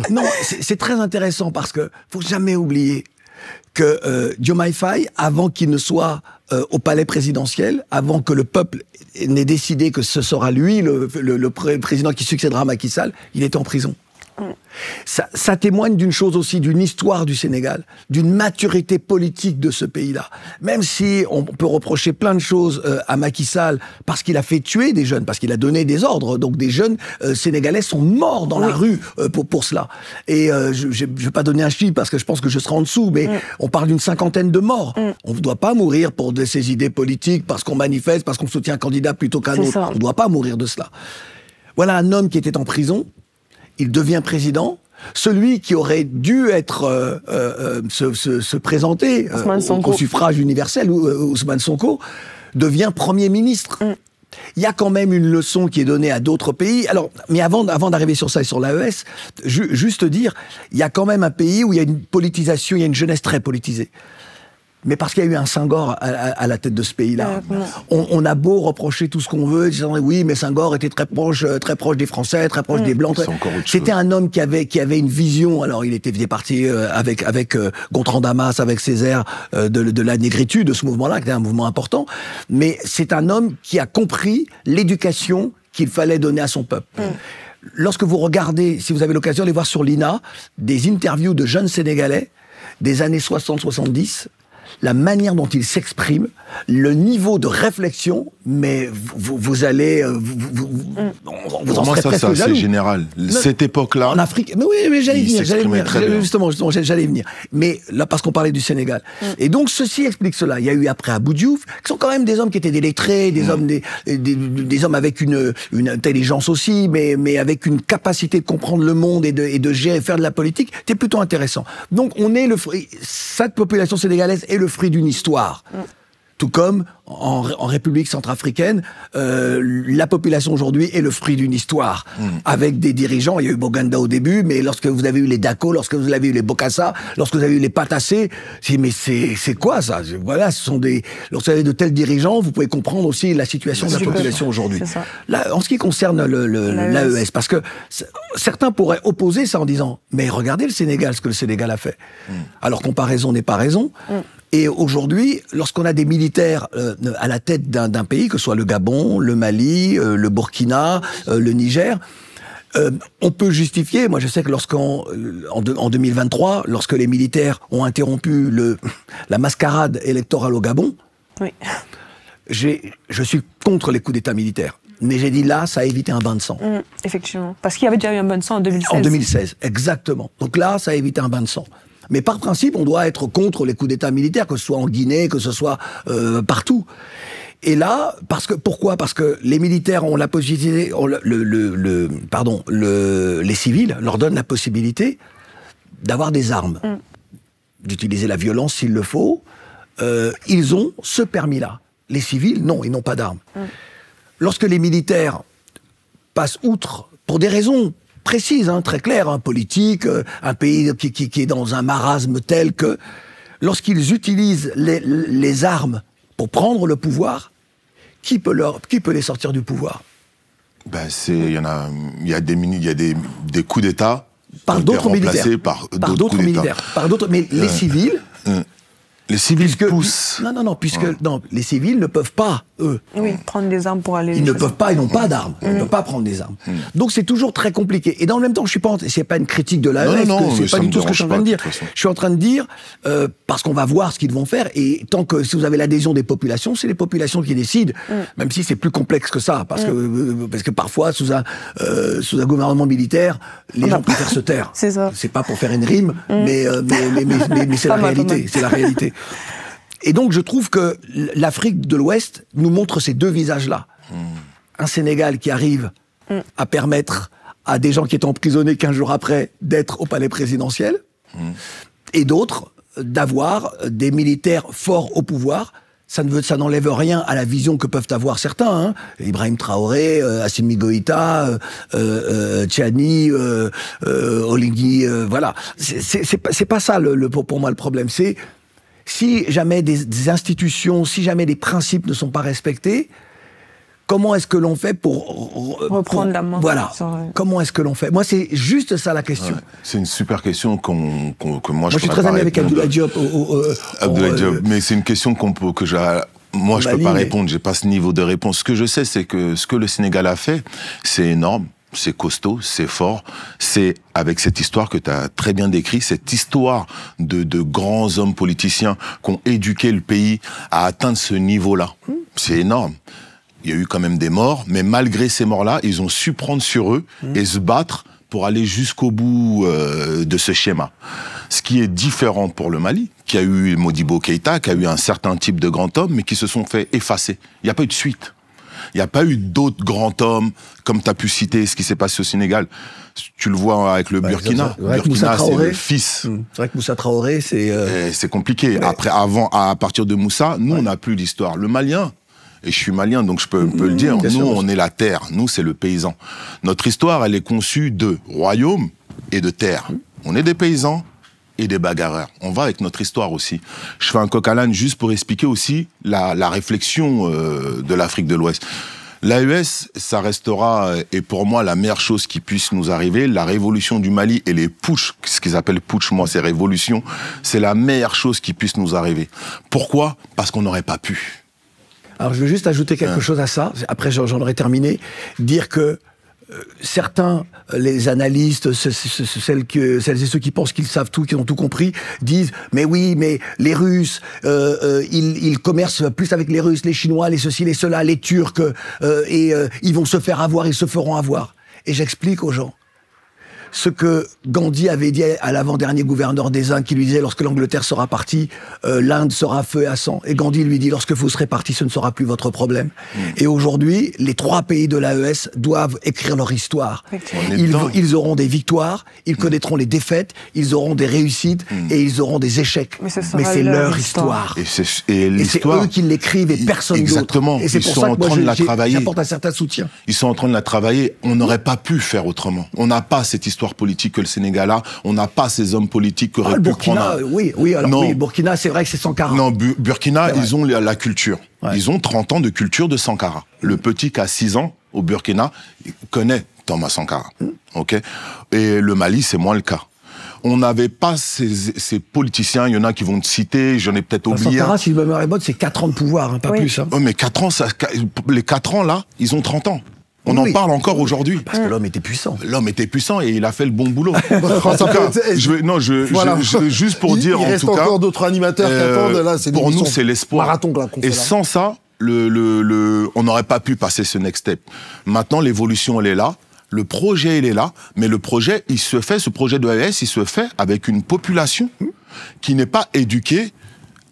Non, c'est très intéressant parce que faut jamais oublier que Diomaye Faye, avant qu'il ne soit au palais présidentiel, avant que le peuple n'ait décidé que ce sera lui le président qui succédera à Macky Sall, il était en prison. Ça témoigne d'une chose aussi, d'une histoire du Sénégal, d'une maturité politique de ce pays-là. Même si on peut reprocher plein de choses à Macky Sall parce qu'il a fait tuer des jeunes, parce qu'il a donné des ordres, donc des jeunes sénégalais sont morts dans la rue pour cela. Et je vais pas donner un chiffre parce que je pense que je serai en dessous, mais on parle d'une 50aine de morts. On ne doit pas mourir pour de ses idées politiques, parce qu'on manifeste, parce qu'on soutient un candidat plutôt qu'un autre. On ne doit pas mourir de cela. Voilà un homme qui était en prison. Il devient président. Celui qui aurait dû être se présenter au suffrage universel, Ousmane Sonko, devient Premier ministre. Il y a quand même une leçon qui est donnée à d'autres pays. Alors, mais avant d'arriver sur ça et sur l'AES, juste dire, il y a quand même un pays où il y a une politisation, il y a une jeunesse très politisée. Mais parce qu'il y a eu un Senghor à la tête de ce pays-là. On a beau reprocher tout ce qu'on veut, disant oui, mais Senghor était très proche des Français, très proche des Blancs. C'était un homme qui avait une vision. Alors, il faisait partie avec Gontran Damas, avec Césaire, de la négritude, de ce mouvement-là, qui était un mouvement important. Mais c'est un homme qui a compris l'éducation qu'il fallait donner à son peuple. Lorsque vous regardez, si vous avez l'occasion d'aller voir sur l'INA, des interviews de jeunes Sénégalais des années 60-70, la manière dont ils s'expriment, le niveau de réflexion, mais vous allez... Pour moi, ça, c'est assez général. Cette époque-là... En Afrique... Mais oui, mais j'allais venir. Justement, j'allais venir. Mais là, parce qu'on parlait du Sénégal. Et donc, ceci explique cela. Il y a eu après Abou Diouf, qui sont quand même des hommes qui étaient des lettrés, des hommes avec une intelligence aussi, mais avec une capacité de comprendre le monde et de gérer, faire de la politique. C'était plutôt intéressant. Donc, on est cette population sénégalaise est le fruit d'une histoire. Tout comme en République centrafricaine, la population aujourd'hui est le fruit d'une histoire, avec des dirigeants. Il y a eu Boganda au début, mais lorsque vous avez eu les Dako, lorsque vous avez eu les Bokassa, lorsque vous avez eu les Patassé, mais c'est quoi ça? Voilà, ce sont des. Lorsque vous avez de tels dirigeants, vous pouvez comprendre aussi la situation de la population aujourd'hui. Là, en ce qui concerne l'AES, parce que certains pourraient opposer ça en disant, mais regardez le Sénégal, ce que le Sénégal a fait. Alors comparaison n'est pas raison. Et aujourd'hui, lorsqu'on a des militaires à la tête d'un pays, que ce soit le Gabon, le Mali, le Burkina, le Niger, on peut justifier. Moi, je sais que en 2023, lorsque les militaires ont interrompu la mascarade électorale au Gabon, je suis contre les coups d'État militaires. Mais j'ai dit là, ça a évité un bain de sang. Effectivement. Parce qu'il y avait déjà eu un bain de sang en 2016. En 2016, exactement. Donc là, ça a évité un bain de sang. Mais par principe, on doit être contre les coups d'État militaires, que ce soit en Guinée, que ce soit partout. Et là, pourquoi? Parce que les militaires ont la possibilité, les civils leur donnent la possibilité d'avoir des armes, d'utiliser la violence s'il le faut. Ils ont ce permis-là. Les civils, non, ils n'ont pas d'armes. Lorsque les militaires passent outre, pour des raisons précises, très claires, politiques, un pays qui est dans un marasme tel que, lorsqu'ils utilisent les armes pour prendre le pouvoir, qui peut les sortir du pouvoir? Il y a des coups d'État par d'autres militaires, mais les civils. Les civils poussent. Non, les civils ne peuvent pas, eux. Oui, prendre des armes pour aller. Ils n'ont pas d'armes. Ils ne peuvent pas prendre des armes. Donc c'est toujours très compliqué. Et dans le même temps, c'est pas une critique de l'AES, c'est pas du tout ce que je suis en train de dire. Je suis en train de dire, parce qu'on va voir ce qu'ils vont faire, et tant que si vous avez l'adhésion des populations, c'est les populations qui décident, même si c'est plus complexe que ça, parce que parfois, sous un gouvernement militaire, les gens préfèrent se taire. C'est ça. C'est pas pour faire une rime, mais c'est la réalité. C'est la réalité. Et donc, je trouve que l'Afrique de l'Ouest nous montre ces deux visages-là. Un Sénégal qui arrive à permettre à des gens qui étaient emprisonnés 15 jours après d'être au palais présidentiel, et d'autres d'avoir des militaires forts au pouvoir. Ça n'enlève rien à la vision que peuvent avoir certains. Ibrahim Traoré, Assimi Goïta, Tchani, Oligui, voilà. C'est pas ça pour moi le problème. C'est si jamais des institutions, si jamais des principes ne sont pas respectés, comment est-ce que l'on fait pour reprendre la main? Voilà. Comment est-ce que l'on fait? Moi, c'est juste ça la question. Ouais. C'est une super question que moi je suis très ami avec Abdoulaye Diop. Abdoulaye Diop, mais c'est une question moi je peux pas répondre. J'ai pas ce niveau de réponse. Ce que je sais, c'est que ce que le Sénégal a fait, c'est énorme. C'est costaud, c'est fort, c'est avec cette histoire que tu as très bien décrit, cette histoire de grands hommes politiciens qui ont éduqué le pays à atteindre ce niveau-là. C'est énorme. Il y a eu quand même des morts, mais malgré ces morts-là, ils ont su prendre sur eux et se battre pour aller jusqu'au bout de ce schéma. Ce qui est différent pour le Mali, qui a eu Modibo Keïta, qui a eu un certain type de grands hommes, mais qui se sont fait effacer. Il n'y a pas eu de suite. Il n'y a pas eu d'autres grands hommes, comme tu as pu citer ce qui s'est passé au Sénégal. Tu le vois avec le Burkina. Burkina, c'est le fils. C'est vrai que Moussa Traoré, c'est compliqué. Ouais. À partir de Moussa, nous, on n'a plus d'histoire. Le Malien, et je suis malien, donc je peux le dire, nous, on est la terre. Nous, c'est le paysan. Notre histoire, elle est conçue de royaume et de terre. On est des paysans et des bagarreurs. On va avec notre histoire aussi. Je fais un coq à l'âne juste pour expliquer aussi la réflexion de l'Afrique de l'Ouest. L'AES, ça restera, et pour moi, la meilleure chose qui puisse nous arriver. La révolution du Mali et les putsch, ce qu'ils appellent putsch, moi, c'est révolution, c'est la meilleure chose qui puisse nous arriver. Pourquoi? Parce qu'on n'aurait pas pu. Alors, je veux juste ajouter quelque chose à ça. Après, j'en aurais terminé. Dire que certains, les analystes, celles et ceux qui pensent qu'ils savent tout, qui ont tout compris, disent mais oui, mais les Russes, ils commercent plus avec les Russes, les Chinois, les ceci, les cela, les Turcs, et ils vont se faire avoir, ils se feront avoir. Et j'explique aux gens, ce que Gandhi avait dit à l'avant-dernier gouverneur des Indes, qui lui disait, lorsque l'Angleterre sera partie, l'Inde sera à feu et à sang. Et Gandhi lui dit, lorsque vous serez partis, ce ne sera plus votre problème. Et aujourd'hui, les 3 pays de l'AES doivent écrire leur histoire. Ils auront des victoires, ils connaîtront les défaites, ils auront des réussites et ils auront des échecs. Mais c'est leur histoire. Et c'est eux qui l'écrivent et personne d'autre. Exactement. Et c'est pour ça que j'apporte un certain soutien. Ils sont en train de la travailler. On n'aurait pas pu faire autrement. On n'a pas cette histoire politique que le Sénégal a. On n'a pas ces hommes politiques qui auraient pu Burkina, prendre Burkina, c'est vrai que c'est Sankara. Non, Burkina, ils ont la culture. Ouais. Ils ont 30 ans de culture de Sankara. Le petit qui a 6 ans au Burkina connaît Thomas Sankara. Ok. Et le Mali, c'est moins le cas. On n'avait pas ces politiciens, il y en a qui vont te citer, j'en ai peut-être oublié. Sankara, si je me mémoire bonne, c'est 4 ans de pouvoir, pas plus. Hein. Oh, mais 4 ans, les 4 ans là, ils ont 30 ans. On en parle encore aujourd'hui. Parce que l'homme était puissant. L'homme était puissant et il a fait le bon boulot. En tout cas, juste pour dire, en tout cas, il reste encore d'autres animateurs qui attendent. Là, c'est pour nous, c'est l'espoir. Marathon, là, et sans ça, on n'aurait pas pu passer ce next step. Maintenant, l'évolution, elle est là. Le projet, il est là, mais le projet, ce projet de l'AES, il se fait avec une population qui n'est pas éduquée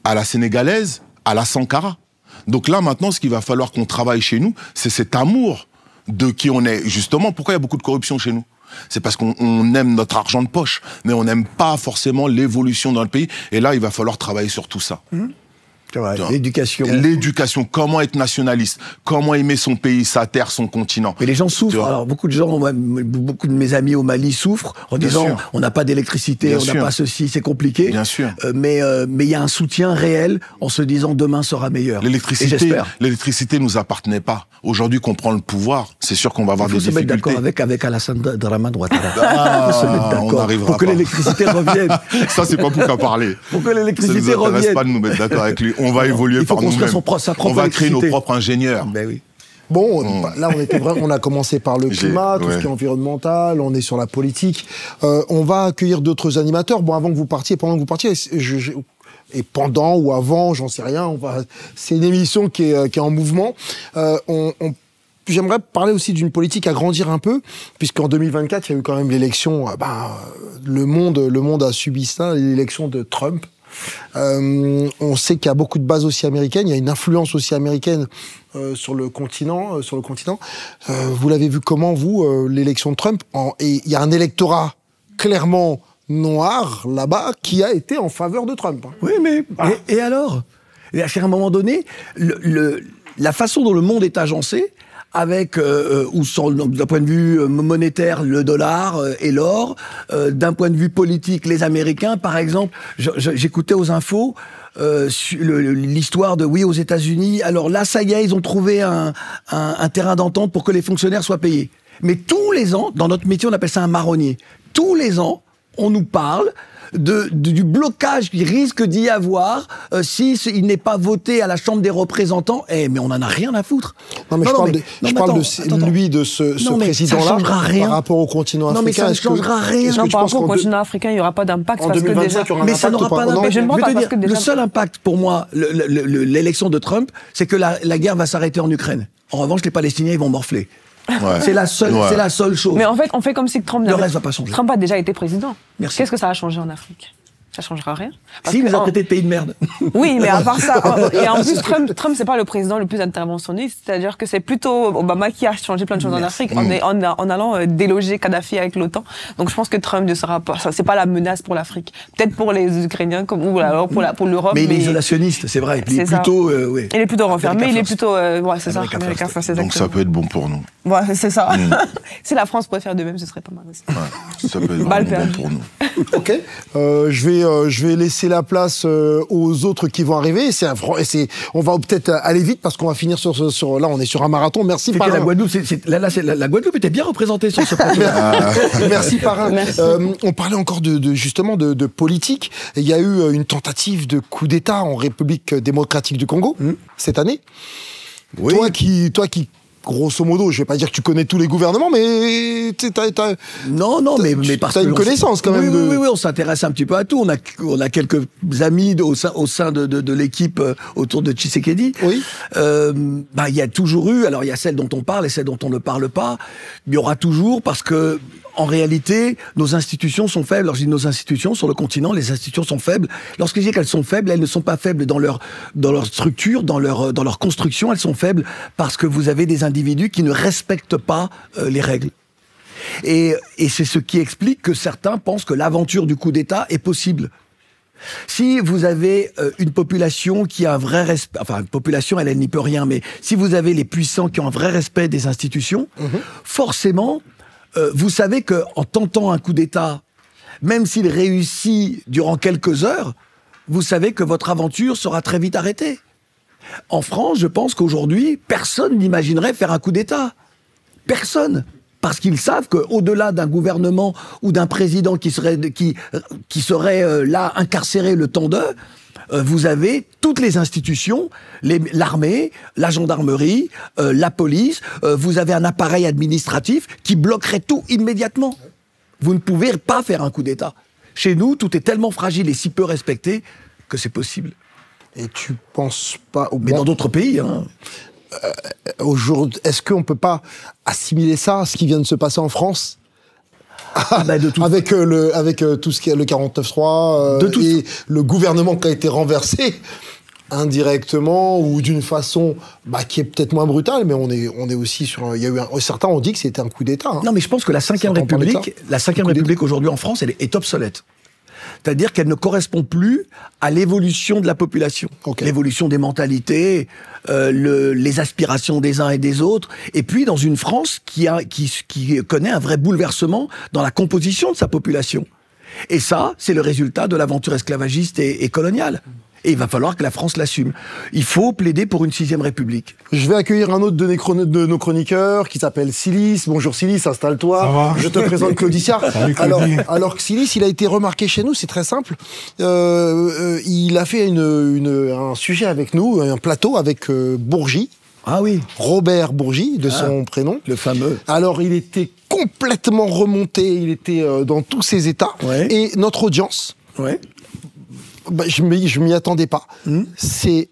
à la sénégalaise, à la Sankara. Donc là, maintenant, ce qu'il va falloir qu'on travaille chez nous, c'est cet amour de qui on est. Justement, pourquoi il y a beaucoup de corruption chez nous ? C'est parce qu'on aime notre argent de poche, mais on n'aime pas forcément l'évolution dans le pays. Et là, il va falloir travailler sur tout ça. L'éducation. L'éducation, comment être nationaliste, comment aimer son pays, sa terre, son continent. Mais les gens souffrent. Alors beaucoup de mes amis au Mali souffrent en disant on n'a pas d'électricité, on n'a pas ceci, c'est compliqué. Bien sûr. Mais il y a un soutien réel en se disant demain sera meilleur. L'électricité nous appartenait pas. Aujourd'hui qu'on prend le pouvoir, c'est sûr qu'on va avoir des difficultés. Il faut se mettre d'accord avec Alassane Dramane Ouattara. Il faut se mettre d'accord pour que l'électricité revienne. Ça c'est pas pour qu'à parler. Pour que l'électricité revienne. Ça nous intéresse pas de nous mettre d'accord avec lui. On va évoluer par nous-mêmes. On va créer nos propres ingénieurs. Ben oui. Bon, là, on a commencé par le climat, tout ce qui est environnemental, on est sur la politique. On va accueillir d'autres animateurs. Bon, avant que vous partiez, pendant que vous partiez, et pendant ou avant, j'en sais rien, c'est une émission qui est en mouvement. J'aimerais parler aussi d'une politique à grandir un peu, puisqu'en 2024, il y a eu quand même l'élection, le monde a subi ça, l'élection de Trump. On sait qu'il y a beaucoup de bases aussi américaines, il y a une influence aussi américaine sur le continent. Vous l'avez vu comment, vous, l'élection de Trump et il y a un électorat clairement noir là-bas qui a été en faveur de Trump. Oui, mais et alors ? À un moment donné, la façon dont le monde est agencé, avec d'un point de vue monétaire le dollar et l'or, d'un point de vue politique les Américains, par exemple, j'écoutais aux infos l'histoire de aux États-Unis. Alors là, ça y est, ils ont trouvé un terrain d'entente pour que les fonctionnaires soient payés. Mais tous les ans, dans notre métier, on appelle ça un marronnier. Tous les ans, on nous parle du blocage qu'il risque d'y avoir s'il n'est pas voté à la Chambre des représentants. Mais on n'en a rien à foutre. Non, mais je parle de ce président-là par rapport au continent africain. Non, mais ça ne changera rien. Non, par rapport au continent africain, il n'y aura pas d'impact. En 2025, il y aura un impact. Mais ça n'aura pas d'impact. Je ne pense pas parce que le seul impact pour moi, l'élection de Trump, c'est que la guerre va s'arrêter en Ukraine. En revanche, les Palestiniens, ils vont morfler. Ouais. C'est la seule chose. Mais en fait, on fait comme si Trump le reste va pas changer. Trump a déjà été président. Merci. Qu'est-ce que ça a changé en Afrique ? Ça changera rien. Si, il nous a traité de pays de merde. Oui, mais à part ça, et en plus, Trump, c'est pas le président le plus interventionniste, c'est-à-dire que c'est plutôt Obama qui a changé plein de choses en Afrique, en allant déloger Kadhafi avec l'OTAN. Donc je pense que Trump ne sera pas, c'est pas la menace pour l'Afrique. Peut-être pour les Ukrainiens, ou alors pour l'Europe. Mais il est isolationniste, c'est vrai. Il est plutôt, il est plutôt renfermé, il est plutôt, c'est ça, America First, exactement. Donc ça peut être bon pour nous. Ouais, c'est ça. Si la France pouvait faire de même, ce serait pas mal aussi. Ouais, ça peut être bon pour nous. Ok. Je vais laisser la place aux autres qui vont arriver. On va peut-être aller vite parce qu'on va finir là, on est sur un marathon. Merci Parrain. La Guadeloupe, la Guadeloupe était bien représentée sur ce projet. Merci Parrain. Merci. On parlait encore justement de politique. Il y a eu une tentative de coup d'État en République démocratique du Congo cette année. Oui. Toi qui grosso modo, je vais pas dire que tu connais tous les gouvernements, mais mais parce que t'as une connaissance quand même. Oui, on s'intéresse un petit peu à tout. On a quelques amis au sein de l'équipe autour de Tshisekedi. Oui. Il y a toujours eu, alors il y a celle dont on parle et celle dont on ne parle pas. Il y aura toujours, parce que en réalité, nos institutions sont faibles. Alors, je dis nos institutions, sur le continent, les institutions sont faibles. Lorsque je dis qu'elles sont faibles, elles ne sont pas faibles dans leur structure, dans leur construction. Elles sont faibles parce que vous avez des individus qui ne respectent pas les règles. Et c'est ce qui explique que certains pensent que l'aventure du coup d'État est possible. Si vous avez une population qui a un vrai respect, enfin une population elle n'y peut rien, mais si vous avez les puissants qui ont un vrai respect des institutions, forcément, vous savez qu'en tentant un coup d'État, même s'il réussit durant quelques heures, vous savez que votre aventure sera très vite arrêtée. En France, je pense qu'aujourd'hui, personne n'imaginerait faire un coup d'État. Personne. Parce qu'ils savent qu'au-delà d'un gouvernement ou d'un président qui serait là incarcéré le temps d'eux, vous avez toutes les institutions, l'armée, la gendarmerie, la police, vous avez un appareil administratif qui bloquerait tout immédiatement. Vous ne pouvez pas faire un coup d'État. Chez nous, tout est tellement fragile et si peu respecté que c'est possible. Et tu penses pas... Mais dans d'autres pays... hein. Aujourd'hui, est-ce qu'on peut pas assimiler ça à ce qui vient de se passer en France avec tout ce qui est le 49.3 et le gouvernement qui a été renversé indirectement ou d'une façon qui est peut-être moins brutale, mais on est aussi sur... Il y a eu certains ont dit que c'était un coup d'État. Hein. Non, mais je pense que la 5e République aujourd'hui en France, elle est obsolète. C'est-à-dire qu'elle ne correspond plus à l'évolution de la population, l'évolution des mentalités, les aspirations des uns et des autres, et puis dans une France qui connaît un vrai bouleversement dans la composition de sa population. Et ça, c'est le résultat de l'aventure esclavagiste et coloniale. Et il va falloir que la France l'assume. Il faut plaider pour une 6e République. Je vais accueillir un autre de nos chroniqueurs qui s'appelle Silis. Bonjour Silis, installe-toi. Ça va. Je te présente Claudicia. Salut Claudie. Alors que Silis, il a été remarqué chez nous, c'est très simple. Il a fait un sujet avec nous, un plateau avec Bourgi. Ah oui. Robert Bourgi, de son prénom. Le fameux. Alors il était complètement remonté, il était dans tous ses états. Ouais. Et notre audience... Ouais. Je m'y attendais pas. C'est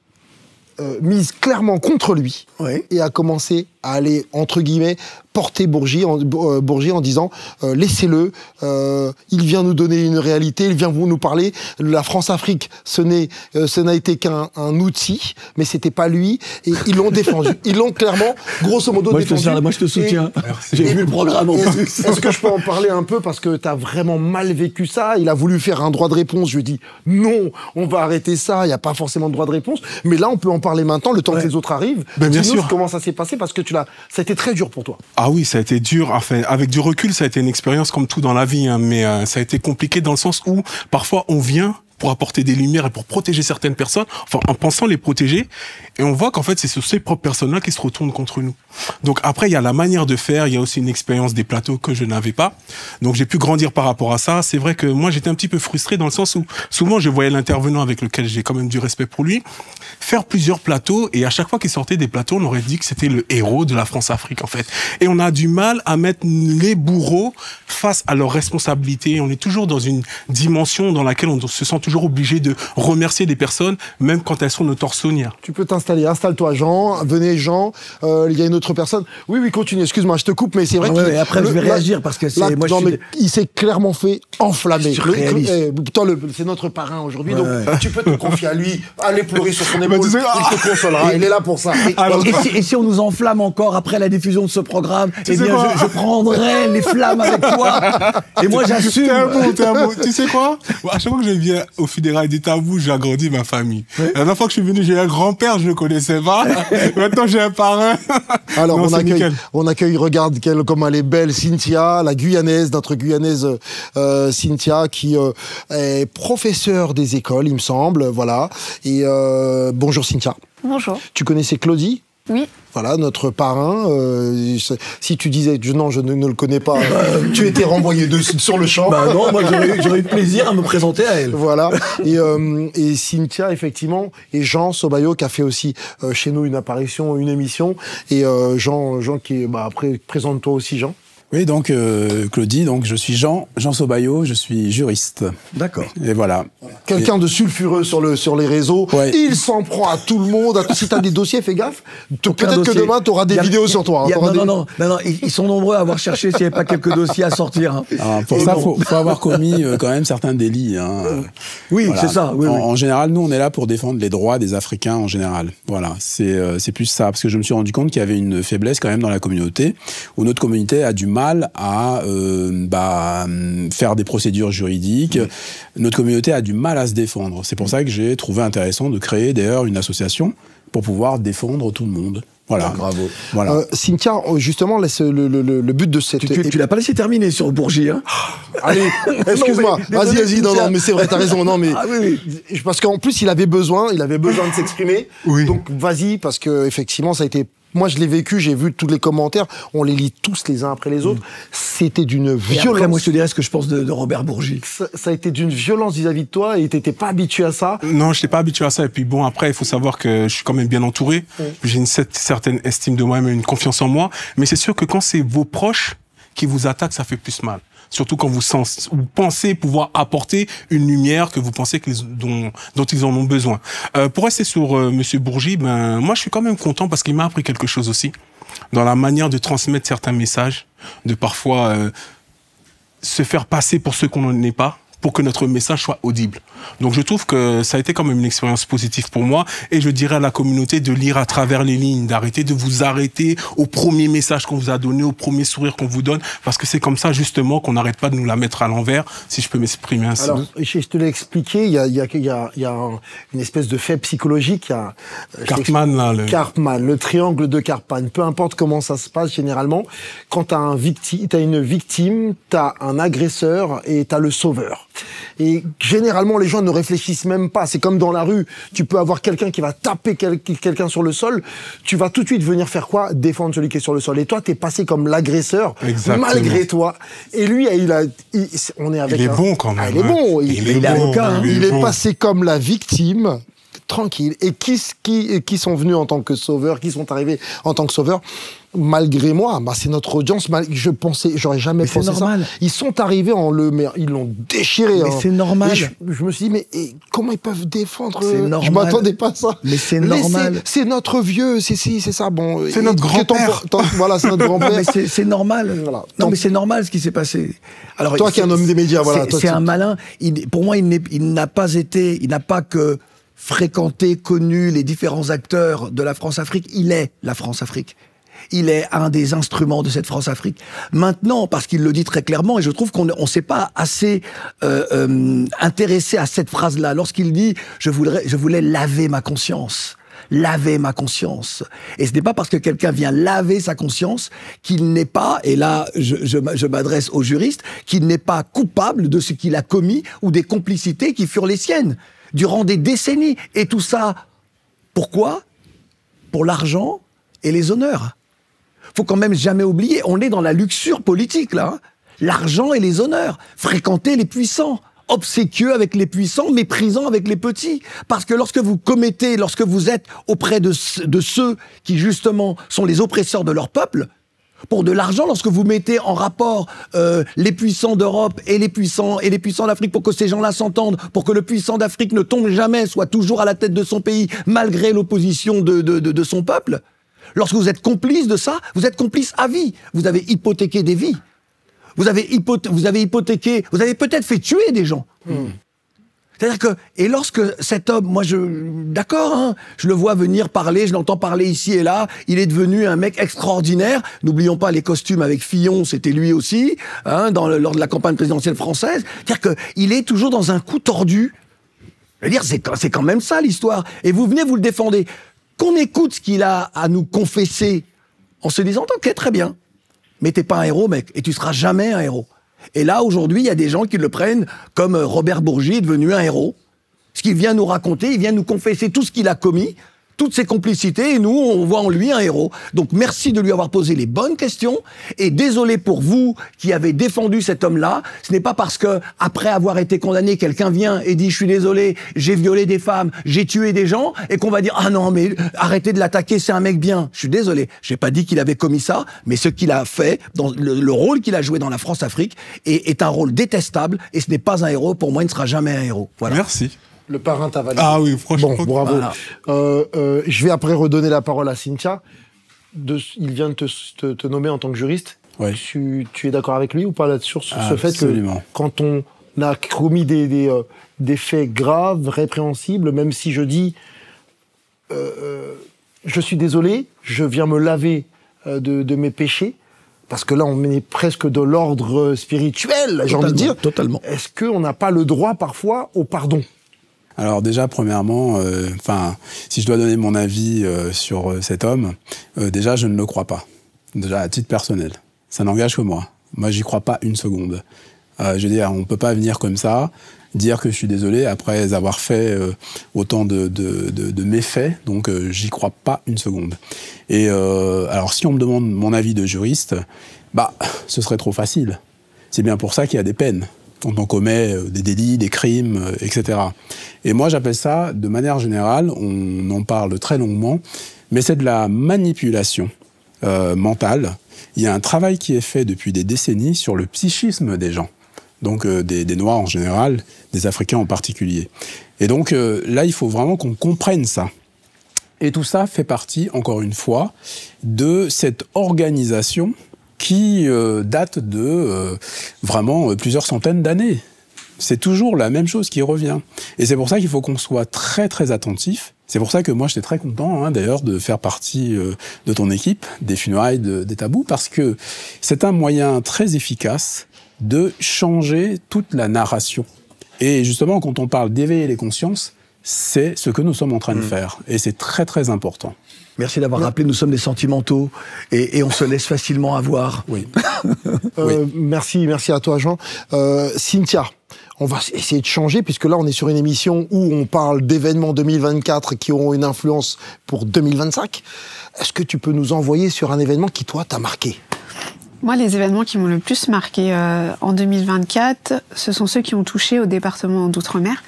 mise clairement contre lui et a commencé à aller, entre guillemets, porter Bourgi en disant laissez-le, il vient nous donner une réalité, il vient nous parler. La France-Afrique, ce n'a été qu'un outil, mais c'était pas lui. Et ils l'ont défendu. Ils l'ont clairement, grosso modo, défendu. Moi, je te soutiens. J'ai vu le programme en plus. Est-ce que je peux en parler un peu parce que tu as vraiment mal vécu ça? Il a voulu faire un droit de réponse. Je lui ai dit non, on va arrêter ça. Il n'y a pas forcément de droit de réponse. Mais là, on peut en parler maintenant, le temps que les autres arrivent. Bien sûr. Comment ça s'est passé parce que ça a été très dur pour toi. Ah oui, ça a été dur. Enfin, avec du recul, ça a été une expérience comme tout dans la vie, hein, mais ça a été compliqué dans le sens où parfois on vient pour apporter des lumières et pour protéger certaines personnes, enfin en pensant les protéger, et on voit qu'en fait c'est sur ces propres personnes-là qui se retournent contre nous. Donc après il y a la manière de faire, il y a aussi une expérience des plateaux que je n'avais pas, donc j'ai pu grandir par rapport à ça. C'est vrai que moi j'étais un petit peu frustré dans le sens où souvent je voyais l'intervenant avec lequel j'ai quand même du respect pour lui faire plusieurs plateaux, et à chaque fois qu'il sortait des plateaux on aurait dit que c'était le héros de la France-Afrique en fait, et on a du mal à mettre les bourreaux face à leurs responsabilités. On est toujours dans une dimension dans laquelle on se sent toujours obligé de remercier des personnes, même quand elles sont nos tortionnaires. Tu peux t'installer, installe-toi Jean, venez Jean, il y a une autre personne. Oui, continue, excuse-moi, je te coupe, mais c'est vrai que... après je vais réagir, parce que c'est... il s'est clairement fait enflammer. C'est notre parrain aujourd'hui, donc tu peux te confier à lui, aller pleurer sur son épaule, il te consolera, il est là pour ça. Et si on nous enflamme encore après la diffusion de ce programme, eh bien je prendrai les flammes avec toi, et moi j'assume. T'es un bon. Tu sais quoi? À chaque fois que je viens au funérailles des Tabous, j'ai agrandi ma famille. La dernière fois que je suis venu, j'ai un grand-père, je ne le connaissais pas. Maintenant, j'ai un parrain. Alors, on accueille, regarde comme elle est belle, Cynthia, la Guyanaise, notre Guyanaise Cynthia, qui est professeure des écoles, il me semble, voilà. Et bonjour Cynthia. Bonjour. Tu connaissais Claudie? Oui. Voilà, notre parrain. Si tu disais non, je ne le connais pas, tu étais renvoyé sur le champ. Non, moi j'aurais eu plaisir à me présenter à elle. Voilà. Et Cynthia, effectivement, et Jean Sobayo qui a fait aussi chez nous une apparition, une émission. Et Jean qui est... après, présente-toi aussi, Jean. Oui, donc Claudie, donc je suis Jean Sobayo, je suis juriste. D'accord. Et voilà. Quelqu'un de sulfureux sur les réseaux, ouais. Il s'en prend à tout le monde. Si t'as des dossiers, fais gaffe. Peut-être que demain, t'auras des vidéos sur toi. Non, ils sont nombreux à avoir cherché s'il n'y avait pas quelques dossiers à sortir. Hein. Alors, pour ça, faut avoir commis quand même certains délits. Hein. Oui, voilà. C'est ça. Oui, en général, nous, on est là pour défendre les droits des Africains en général. Voilà, c'est plus ça. Parce que je me suis rendu compte qu'il y avait une faiblesse quand même dans la communauté, où notre communauté a du mal à faire des procédures juridiques. Notre communauté a du mal à se défendre. C'est pour ça que j'ai trouvé intéressant de créer d'ailleurs une association pour pouvoir défendre tout le monde. Voilà. Bravo. Voilà. Cynthia, justement, le but de cette... Tu l'as pas laissé terminer sur Bourgie, hein. Allez, excuse-moi. Vas-y, non, mais c'est vrai, t'as raison. Non, mais oui. Parce qu'en plus, il avait besoin de s'exprimer. Oui. Donc, vas-y, parce que effectivement, ça a été... Moi, je l'ai vécu, j'ai vu tous les commentaires, on les lit tous les uns après les autres. C'était d'une violence. Après, moi, je te dirais ce que je pense de Robert Bourgie. Ça a été d'une violence vis-à-vis de toi et t'étais pas habitué à ça. Non, je n'étais pas habitué à ça. Et puis bon, après, il faut savoir que je suis quand même bien entouré. J'ai une certaine estime de moi-même, une confiance en moi. Mais c'est sûr que quand c'est vos proches qui vous attaquent, ça fait plus mal. Surtout quand vous pensez pouvoir apporter une lumière que vous pensez dont ils en ont besoin. Pour rester sur Monsieur Bourgie, moi je suis quand même content parce qu'il m'a appris quelque chose aussi dans la manière de transmettre certains messages, de parfois se faire passer pour ce qu'on n'est pas, pour que notre message soit audible. Donc je trouve que ça a été quand même une expérience positive pour moi et je dirais à la communauté de lire à travers les lignes, d'arrêter de vous arrêter au premier message qu'on vous a donné, au premier sourire qu'on vous donne, parce que c'est comme ça justement qu'on n'arrête pas de nous la mettre à l'envers, si je peux m'exprimer ainsi. Alors, je te l'ai expliqué, il y a une espèce de fait psychologique. Karpman, là. Karpman, le triangle de Karpman. Peu importe comment ça se passe généralement, quand t'as une victime, t'as un agresseur et t'as le sauveur. Et généralement, les gens ne réfléchissent même pas. C'est comme dans la rue. Tu peux avoir quelqu'un qui va taper quelqu'un sur le sol. Tu vas tout de suite venir faire quoi? Défendre celui qui est sur le sol. Et toi, t'es passé comme l'agresseur, malgré toi. Et lui, on est avec il est bon quand même. Il est bon. Il est avocat. Il est passé comme la victime. Tranquille. Et qui sont venus en tant que sauveurs, qui sont arrivés en tant que sauveurs, malgré moi, c'est notre audience. J'aurais jamais pensé ça. Ils sont arrivés ils l'ont déchiré. Mais c'est normal. Je me suis dit, mais comment ils peuvent défendre? C'est normal. Je m'attendais pas à ça. Mais c'est normal. C'est notre vieux, c'est ça. Bon. C'est notre grand-père. Voilà, c'est notre grand-père. Mais c'est normal. Voilà. Non, mais c'est normal ce qui s'est passé. Alors, toi qui es un homme des médias, voilà. C'est un malin. Pour moi, il n'a pas que fréquenté, connu les différents acteurs de la France-Afrique. Il est la France-Afrique. Il est un des instruments de cette France-Afrique. Maintenant, parce qu'il le dit très clairement, et je trouve qu'on ne s'est pas assez intéressé à cette phrase-là, lorsqu'il dit « je voulais laver ma conscience ». Laver ma conscience. Et ce n'est pas parce que quelqu'un vient laver sa conscience qu'il n'est pas, et là je m'adresse aux juristes, qu'il n'est pas coupable de ce qu'il a commis ou des complicités qui furent les siennes durant des décennies. Et tout ça, pourquoi? Pour l'argent et les honneurs. Faut quand même jamais oublier, on est dans la luxure politique là. Hein. L'argent et les honneurs. Fréquenter les puissants. Obséquieux avec les puissants, méprisant avec les petits. Parce que lorsque vous êtes auprès de ceux qui justement sont les oppresseurs de leur peuple, pour de l'argent, lorsque vous mettez en rapport les puissants d'Europe et les puissants d'Afrique pour que ces gens-là s'entendent, pour que le puissant d'Afrique ne tombe jamais, soit toujours à la tête de son pays, malgré l'opposition de son peuple, lorsque vous êtes complice de ça, vous êtes complice à vie. Vous avez hypothéqué des vies. Vous avez peut-être fait tuer des gens. C'est-à-dire que, et lorsque cet homme, moi d'accord, hein, je le vois venir parler, je l'entends parler ici et là, il est devenu un mec extraordinaire. N'oublions pas les costumes avec Fillon, c'était lui aussi, hein, lors de la campagne présidentielle française. C'est-à-dire qu'il est toujours dans un coup tordu. Je veux dire, c'est quand même ça l'histoire. Et vous venez, vous le défendez. Qu'on écoute ce qu'il a à nous confesser en se disant, ok, très bien. Mais t'es pas un héros, mec, et tu seras jamais un héros. Et là, aujourd'hui, il y a des gens qui le prennent comme Robert Bourgie est devenu un héros. Ce qu'il vient nous raconter, il vient nous confesser tout ce qu'il a commis, toutes ses complicités, et nous, on voit en lui un héros. Donc merci de lui avoir posé les bonnes questions, et désolé pour vous qui avez défendu cet homme-là. Ce n'est pas parce que, après avoir été condamné, quelqu'un vient et dit « je suis désolé, j'ai violé des femmes, j'ai tué des gens », et qu'on va dire « ah non, mais arrêtez de l'attaquer, c'est un mec bien ». Je suis désolé, j'ai pas dit qu'il avait commis ça, mais ce qu'il a fait, dans le rôle qu'il a joué dans la France-Afrique, est un rôle détestable, et ce n'est pas un héros. Pour moi, il ne sera jamais un héros. Voilà. Merci. Le parrain t'a validé. Ah oui, franchement. Bon, bravo. Voilà. Je vais après redonner la parole à Cynthia. Il vient de te nommer en tant que juriste. Ouais. Tu es d'accord avec lui ou pas sur ce fait que quand on a commis des faits graves, répréhensibles, même si je dis je suis désolé, je viens me laver de mes péchés, parce que là on est presque de l'ordre spirituel, j'ai envie de dire. Totalement. Est-ce qu'on n'a pas le droit parfois au pardon ? Alors déjà, premièrement, si je dois donner mon avis sur cet homme, déjà, je ne le crois pas. Déjà, à titre personnel. Ça n'engage que moi. Moi, j'y crois pas une seconde. Je veux dire, on peut pas venir comme ça, dire que je suis désolé après avoir fait autant de méfaits, donc j'y crois pas une seconde. Et alors, si on me demande mon avis de juriste, ce serait trop facile. C'est bien pour ça qu'il y a des peines. Quand on commet des délits, des crimes, etc. Et moi, j'appelle ça, de manière générale, on en parle très longuement, mais c'est de la manipulation mentale. Il y a un travail qui est fait depuis des décennies sur le psychisme des gens, donc des Noirs en général, des Africains en particulier. Et donc là, il faut vraiment qu'on comprenne ça. Et tout ça fait partie, encore une fois, de cette organisation qui date de vraiment plusieurs centaines d'années. C'est toujours la même chose qui revient. Et c'est pour ça qu'il faut qu'on soit très très attentif. C'est pour ça que moi j'étais très content d'ailleurs de faire partie de ton équipe, des funérailles des tabous, parce que c'est un moyen très efficace de changer toute la narration. Et justement, quand on parle d'éveiller les consciences, c'est ce que nous sommes en train de faire. Et c'est très très important. Merci d'avoir rappelé, nous sommes des sentimentaux et on se laisse facilement avoir. Oui. Merci à toi, Jean. Cynthia, on va essayer de changer, puisque là, on est sur une émission où on parle d'événements 2024 qui auront une influence pour 2025. Est-ce que tu peux nous envoyer sur un événement qui, toi, t'a marqué ? Moi, les événements qui m'ont le plus marqué en 2024, ce sont ceux qui ont touché au département d'Outre-mer,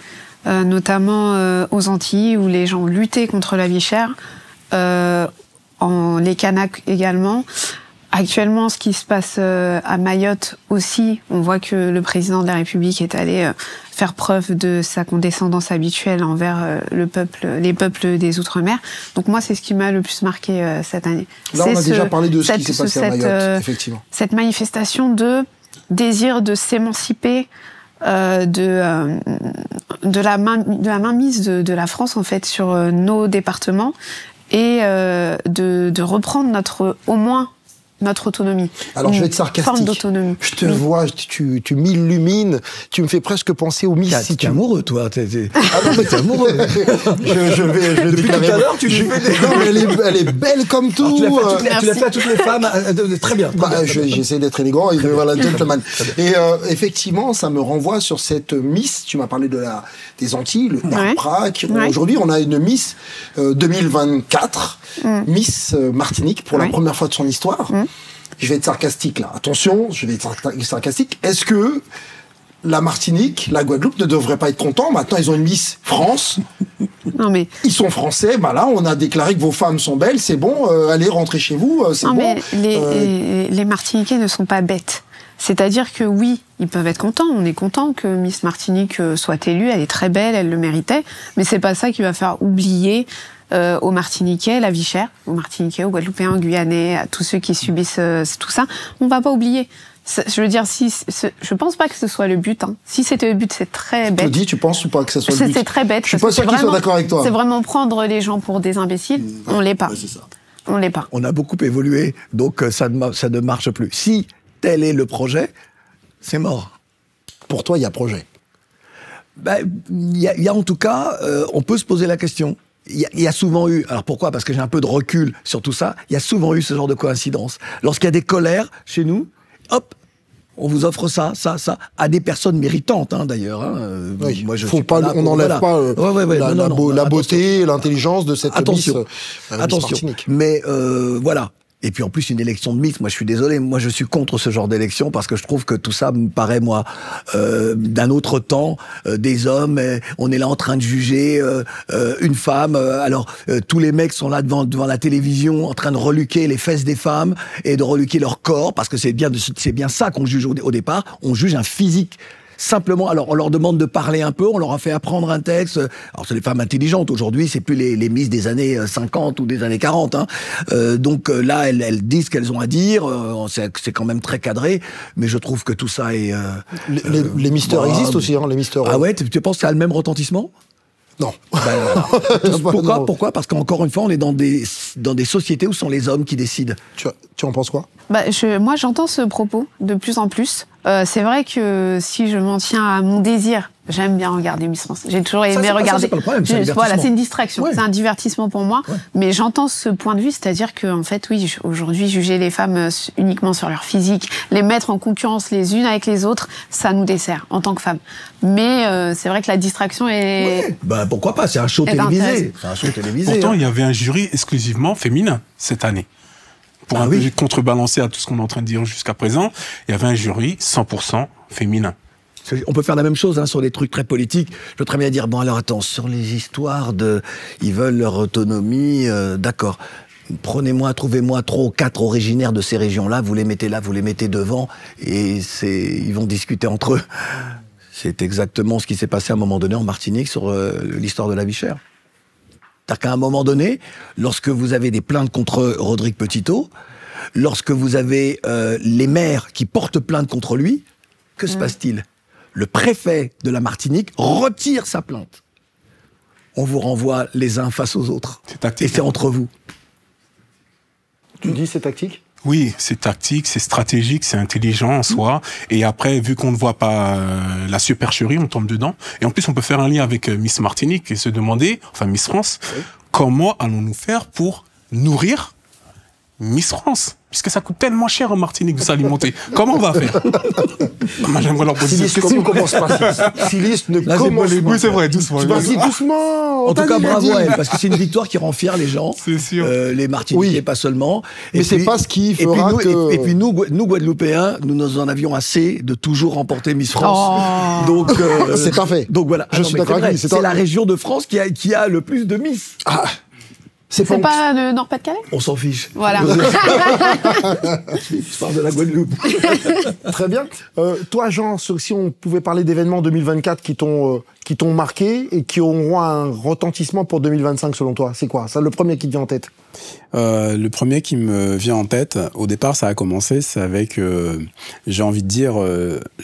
notamment aux Antilles, où les gens ont lutté contre la vie chère, les Kanaks également. Actuellement, ce qui se passe à Mayotte aussi, on voit que le président de la République est allé faire preuve de sa condescendance habituelle envers les peuples des Outre-mer. Donc moi, c'est ce qui m'a le plus marqué cette année. Là, on a déjà parlé de ce qui s'est passé à Mayotte, effectivement. Cette manifestation de désir de s'émanciper de la mainmise de la France, en fait, sur nos départements, et de reprendre au moins notre autonomie. Alors, je vais être sarcastique. Forme d'autonomie. Je te vois, tu m'illumines, tu me fais presque penser au Miss. T'es amoureux, toi. Ah non, mais t'es amoureux. je vais depuis tout à l'heure, tu lui fais des... Non, mais elle est belle comme tout. Alors, tu l'as fait à toutes les femmes. Très bien. J'essaie d'être élégant et voilà, gentleman. Et effectivement, ça me renvoie sur cette Miss. Tu m'as parlé des Antilles, le Narprac. Ouais. Aujourd'hui, on a une Miss 2024, Miss Martinique, pour la première fois de son histoire. Je vais être sarcastique là. Attention, je vais être sarcastique. Est-ce que la Martinique, la Guadeloupe ne devraient pas être contents? Maintenant, ils ont une Miss France. Non, mais... Ils sont français. Là, on a déclaré que vos femmes sont belles. C'est bon. Allez, rentrez chez vous. C'est bon. Mais les Martiniquais ne sont pas bêtes. C'est-à-dire que oui, ils peuvent être contents. On est content que Miss Martinique soit élue. Elle est très belle, elle le méritait. Mais c'est pas ça qui va faire oublier aux Martiniquais la vie chère, aux Martiniquais, aux Guadeloupéens, aux Guyanais, à tous ceux qui subissent tout ça. On va pas oublier. Je veux dire, je pense pas que ce soit le but. Si c'était le but, c'est très bête. Tu penses ou pas que ce soit le but? C'est très bête. Je suis pas sûr qu'ils soient d'accord avec toi. C'est vraiment prendre les gens pour des imbéciles. On l'est pas. Ouais, c'est ça. On l'est pas. On a beaucoup évolué, donc ça ne marche plus. Si tel est le projet, c'est mort. Pour toi, il y a projet. Il y a en tout cas, on peut se poser la question. Il y a souvent eu, alors pourquoi? Parce que j'ai un peu de recul sur tout ça, il y a souvent eu ce genre de coïncidence. Lorsqu'il y a des colères chez nous, hop, On vous offre ça, à des personnes méritantes, hein, d'ailleurs. Hein. Oui. Moi, je Faut suis pas, là on n'enlève pas la beauté, l'intelligence de cette attention. Miss Martinique. Mais voilà. Et puis en plus, une élection de Miss, moi je suis désolé, moi je suis contre ce genre d'élection parce que je trouve que tout ça me paraît, moi, d'un autre temps, des hommes, on est là en train de juger une femme, tous les mecs sont là devant la télévision en train de reluquer les fesses des femmes et de reluquer leur corps, parce que c'est bien ça qu'on juge au départ, on juge un physique. Simplement, alors on leur demande de parler un peu, on leur a fait apprendre un texte. Alors c'est des femmes intelligentes aujourd'hui, c'est plus les Miss des années 50 ou des années 40. Hein. Donc là, elles disent ce qu'elles ont à dire. C'est quand même très cadré, mais je trouve que tout ça est. Les misters existent aussi, hein, les misters. Ah ouais, tu penses que ça a le même retentissement ? Non. Pourquoi ? Parce qu'encore une fois, on est dans des sociétés où ce sont les hommes qui décident. Tu en penses quoi ? Moi, j'entends ce propos de plus en plus. C'est vrai que si je m'en tiens à mon désir, j'aime bien regarder Miss France. J'ai toujours aimé regarder. C'est pas le problème, voilà, c'est une distraction, c'est un divertissement pour moi. Ouais. Mais j'entends ce point de vue, c'est-à-dire que, en fait, oui, aujourd'hui, juger les femmes uniquement sur leur physique, les mettre en concurrence les unes avec les autres, ça nous dessert en tant que femmes. Mais c'est vrai que la distraction est. Ouais. Pourquoi pas ? C'est un show télévisé. C'est un show télévisé. Pourtant, il y avait un jury exclusivement féminin cette année. Pour contrebalancer à tout ce qu'on est en train de dire jusqu'à présent, il y avait un jury 100% féminin. On peut faire la même chose sur des trucs très politiques. Je peux très bien dire, bon alors attends, sur les histoires ils veulent leur autonomie, d'accord. Trouvez-moi 3 ou 4 originaires de ces régions-là, vous les mettez devant, et ils vont discuter entre eux. C'est exactement ce qui s'est passé à un moment donné en Martinique sur l'histoire de la vie chère. C'est-à-dire qu'à un moment donné, lorsque vous avez des plaintes contre Rodrigue Petitot, lorsque vous avez les maires qui portent plainte contre lui, que se passe-t-il ? Le préfet de la Martinique retire sa plainte. On vous renvoie les uns face aux autres. C'est tactique. Et c'est entre vous. Tu dis c'est tactique ? Oui, c'est tactique, c'est stratégique, c'est intelligent en soi. Et après, vu qu'on ne voit pas la supercherie, on tombe dedans. Et en plus, on peut faire un lien avec Miss Martinique et se demander, enfin Miss France, comment allons-nous faire pour nourrir Miss France ? Puisque ça coûte tellement cher en Martinique de s'alimenter. Comment on va faire ? Moi, j'aimerais leur poser cette question. Ne commence pas. Silis, ne commence pas. Oui, c'est vrai, doucement. Vas-y, doucement. En tout cas, bravo à elle, parce que c'est une victoire qui rend fière les gens. C'est sûr. Les Martiniquais, pas seulement. Mais c'est pas ce qui fera Et puis nous, Guadeloupéens, nous en avions assez de toujours remporter Miss France. Oh. Donc, c'est un fait. Donc voilà. Je suis d'accord avec lui. C'est la région de France qui a le plus de Miss. Ah. C'est pas le Nord-Pas-de-Calais ? On s'en fiche. Voilà. Je parle de la Guadeloupe. Très bien. Toi, Jean, si on pouvait parler d'événements 2024 qui t'ont marqué et qui auront un retentissement pour 2025 selon toi, c'est quoi ? C'est le premier qui te vient en tête ? Le premier qui me vient en tête, au départ, ça a commencé, c'est avec, j'ai envie de dire,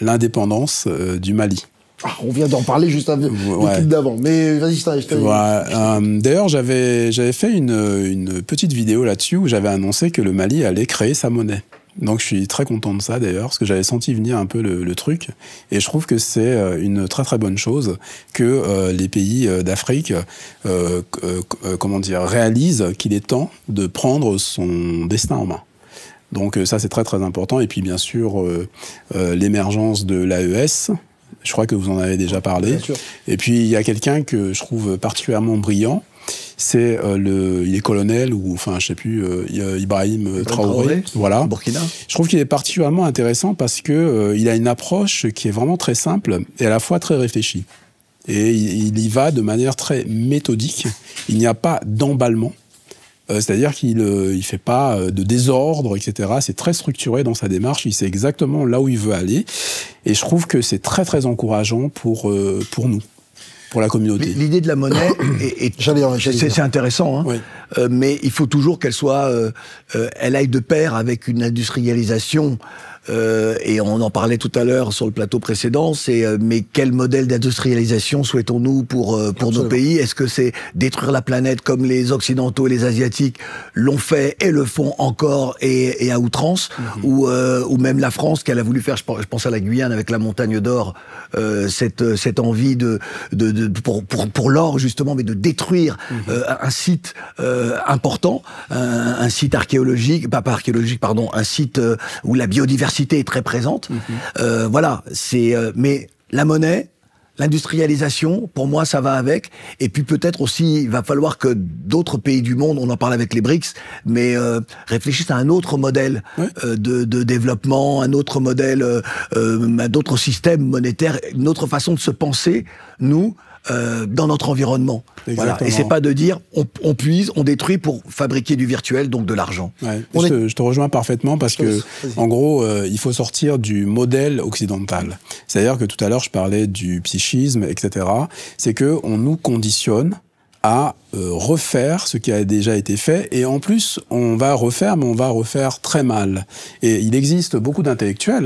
l'indépendance du Mali. Ah, on vient d'en parler juste avant l'équipe d'avant, mais vas-y, je t'ai... D'ailleurs, j'avais fait une petite vidéo là-dessus où j'avais annoncé que le Mali allait créer sa monnaie. Donc je suis très content de ça d'ailleurs, parce que j'avais senti venir un peu le truc, et je trouve que c'est une très très bonne chose que les pays d'Afrique réalisent qu'il est temps de prendre son destin en main. Donc ça c'est très très important, et puis bien sûr l'émergence de l'AES. Je crois que vous en avez déjà parlé. Bien sûr. Et puis, il y a quelqu'un que je trouve particulièrement brillant. C'est il est colonel, ou enfin, je sais plus, Ibrahim Traoré. Voilà. Burkina. Je trouve qu'il est particulièrement intéressant parce que il a une approche qui est vraiment très simple et à la fois très réfléchie. Et il y va de manière très méthodique. Il n'y a pas d'emballement. C'est-à-dire qu'il fait pas de désordre, etc. C'est très structuré dans sa démarche. Il sait exactement là où il veut aller. Et je trouve que c'est très, très encourageant pour nous, pour la communauté. L'idée de la monnaie, c'est intéressant, hein. Oui. Mais il faut toujours qu'elle soit, elle aille de pair avec une industrialisation. Et on en parlait tout à l'heure sur le plateau précédent, mais quel modèle d'industrialisation souhaitons-nous pour nos pays ? Est-ce que c'est détruire la planète comme les Occidentaux et les Asiatiques l'ont fait et le font encore et à outrance, ou même la France qu'elle a voulu faire, je pense à la Guyane avec la Montagne d'Or, cette envie pour l'or justement, mais de détruire un site important, un site archéologique, un site où la biodiversité diversité est très présente. Voilà, mais la monnaie, l'industrialisation, pour moi, ça va avec. Et puis peut-être aussi, il va falloir que d'autres pays du monde, on en parle avec les BRICS, mais réfléchissent à un autre modèle de développement, un autre modèle, d'autres systèmes monétaires, une autre façon de se penser, nous, dans notre environnement. Voilà. Et c'est pas de dire on puise, on détruit pour fabriquer du virtuel, donc de l'argent. Ouais. Je te rejoins parfaitement parce que, en gros, il faut sortir du modèle occidental. C'est-à-dire que tout à l'heure, je parlais du psychisme, etc. C'est que on nous conditionne à refaire ce qui a déjà été fait, et en plus on va refaire, mais on va refaire très mal. Et il existe beaucoup d'intellectuels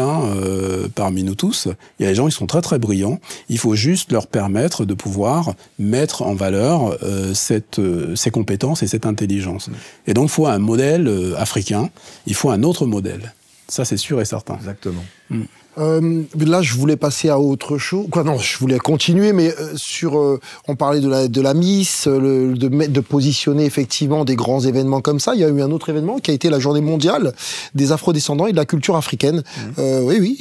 parmi nous tous. Il y a des gens qui sont très très brillants. Il faut juste leur permettre de pouvoir mettre en valeur ces compétences et cette intelligence. Et donc il faut un modèle africain, il faut un autre modèle. Ça c'est sûr et certain. Exactement. Là, je voulais passer à autre chose. Je voulais continuer, mais on parlait de la Miss, de positionner effectivement des grands événements comme ça. Il y a eu un autre événement qui a été la Journée mondiale des Afro-descendants et de la culture africaine. Oui,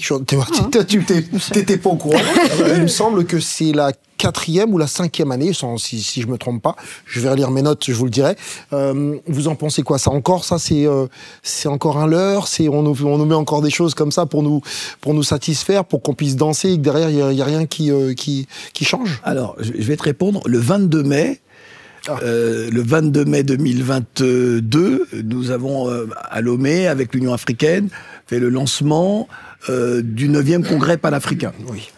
tu t'étais pas au courant. Il me semble que c'est la 4e ou la 5e année, si je me trompe pas. Je vais relire mes notes, je vous le dirai. Vous en pensez quoi? Ça, c'est encore un leurre. On nous met encore des choses comme ça pour nous satisfaire, pour qu'on puisse danser et que derrière il y a rien qui change. Alors, je vais te répondre. Le 22 mai. Le 22 mai 2022, nous avons à Lomé, avec l'Union africaine, fait le lancement du 9e congrès panafricain. Oui.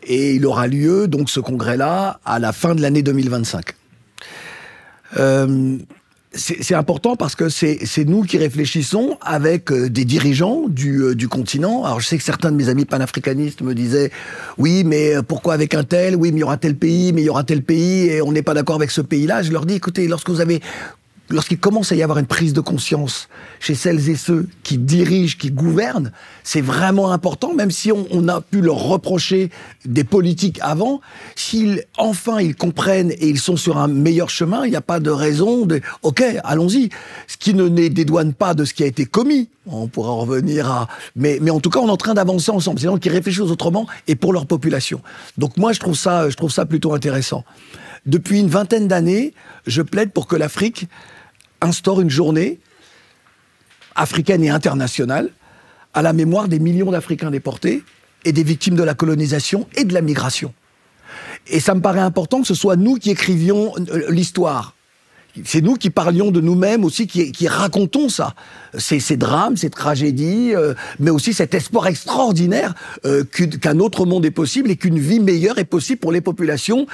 Et il aura lieu, donc, ce congrès-là, à la fin de l'année 2025. C'est important parce que c'est nous qui réfléchissons avec des dirigeants du continent. Alors, je sais que certains de mes amis panafricanistes me disaient « Oui, mais pourquoi avec un tel? Oui, mais il y aura tel pays, mais il y aura tel pays, et on n'est pas d'accord avec ce pays-là. » Je leur dis « Écoutez, lorsqu'il commence à y avoir une prise de conscience chez celles et ceux qui dirigent, qui gouvernent, c'est vraiment important, même si on a pu leur reprocher des politiques avant, s'ils comprennent et ils sont sur un meilleur chemin, il n'y a pas de raison de... Ok, allons-y. Ce qui ne dédouane pas de ce qui a été commis. On pourra revenir à... Mais en tout cas, on est en train d'avancer ensemble. C'est des gens qui réfléchissent autrement et pour leur population. Donc moi, je trouve ça plutôt intéressant. Depuis une vingtaine d'années, je plaide pour que l'Afrique instaure une journée africaine et internationale à la mémoire des millions d'Africains déportés et des victimes de la colonisation et de la migration. Et ça me paraît important que ce soit nous qui écrivions l'histoire. C'est nous qui parlions de nous-mêmes aussi, qui racontons ça. Ces drames, ces tragédies, mais aussi cet espoir extraordinaire qu'un autre monde est possible et qu'une vie meilleure est possible pour les populations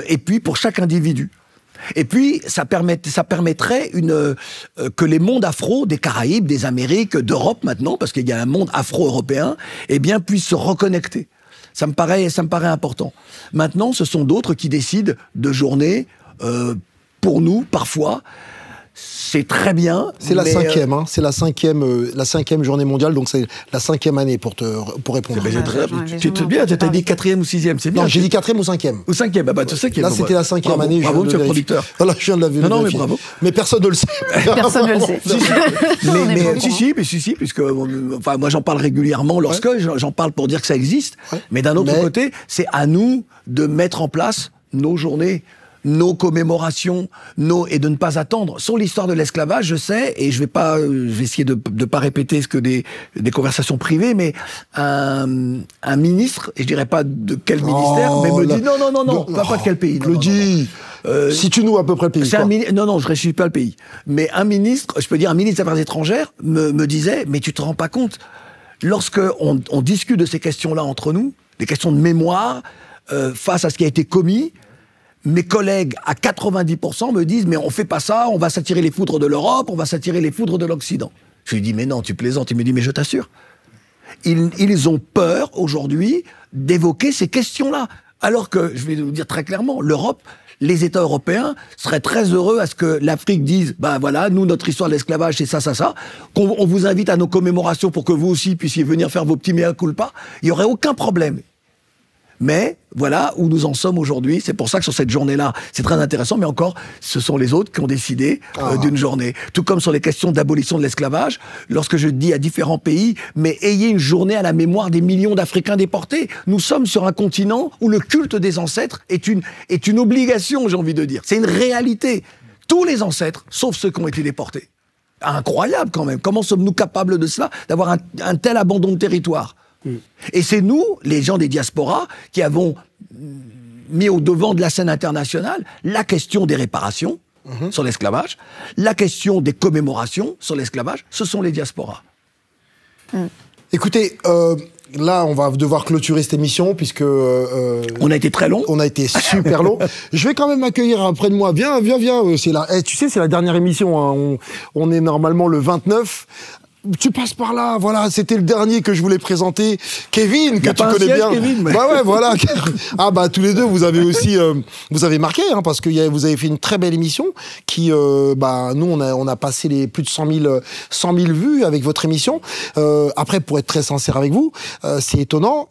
et puis pour chaque individu. Et puis, ça permettrait que les mondes afro, des Caraïbes, des Amériques, d'Europe maintenant, parce qu'il y a un monde afro-européen, eh bien, puissent se reconnecter. Ça me paraît important. Maintenant, ce sont d'autres qui décident de journées, pour nous, parfois. C'est très bien. C'est la 5e, c'est la 5e journée mondiale, donc c'est la 5e année pour répondre. Tu te bien, tu as dit 4e ou 6e, c'est bien. Non, j'ai dit 4e ou 5e. Ou 5e, tu sais qu'il y a... Là, c'était la 5e année. Bravo, tu es producteur. Voilà, je viens de la vérifier. Non, mais bravo. Mais personne ne le sait. Personne ne le sait. Si, puisque moi j'en parle régulièrement j'en parle pour dire que ça existe. Mais d'un autre côté, c'est à nous de mettre en place nos journées, nos commémorations, et de ne pas attendre. Sur l'histoire de l'esclavage, je sais, et je vais essayer de pas répéter ce que des conversations privées, mais un ministre, et je dirais pas de quel ministère, mais me dit non, pas de quel pays. Je le dis. Situe-nous à peu près le pays. Non, je ne réussis pas le pays. Mais un ministre des Affaires étrangères me disait, mais tu te rends pas compte, lorsque on discute de ces questions-là entre nous, des questions de mémoire, face à ce qui a été commis, mes collègues, à 90%, me disent « Mais on fait pas ça, on va s'attirer les foudres de l'Europe, on va s'attirer les foudres de l'Occident. » Je lui dis « Mais non, tu plaisantes. » Il me dit « Mais je t'assure. » Ils ont peur, aujourd'hui, d'évoquer ces questions-là. Alors que, je vais vous dire très clairement, l'Europe, les États européens seraient très heureux à ce que l'Afrique dise « Ben voilà, nous, notre histoire de l'esclavage, c'est ça. Qu'on vous invite à nos commémorations pour que vous aussi puissiez venir faire vos petits mea culpa. » Il n'y aurait aucun problème. Mais voilà où nous en sommes aujourd'hui. C'est pour ça que sur cette journée-là, c'est très intéressant. Mais encore, ce sont les autres qui ont décidé d'une journée. Tout comme sur les questions d'abolition de l'esclavage, lorsque je dis à différents pays, mais ayez une journée à la mémoire des millions d'Africains déportés. Nous sommes sur un continent où le culte des ancêtres est une obligation, j'ai envie de dire. C'est une réalité. Tous les ancêtres, sauf ceux qui ont été déportés. Incroyable quand même. Comment sommes-nous capables de cela, d'avoir un tel abandon de territoire ? Et c'est nous, les gens des diasporas, qui avons mis au devant de la scène internationale la question des réparations sur l'esclavage, la question des commémorations sur l'esclavage, ce sont les diasporas. Écoutez, là, on va devoir clôturer cette émission puisque on a été très long. On a été super long. Je vais quand même accueillir après de moi. Viens. C'est la. Tu sais, c'est la dernière émission. Hein. On est normalement le 29. Tu passes par là, voilà, c'était le dernier que je voulais présenter. Kevin, que tu connais bien. Kevin, mais... Bah ouais, voilà. Ah bah tous les deux, vous avez aussi, vous avez marqué, hein, parce que vous avez fait une très belle émission qui, bah nous on a passé les plus de 100 000 vues avec votre émission. Après, pour être très sincère avec vous, c'est étonnant,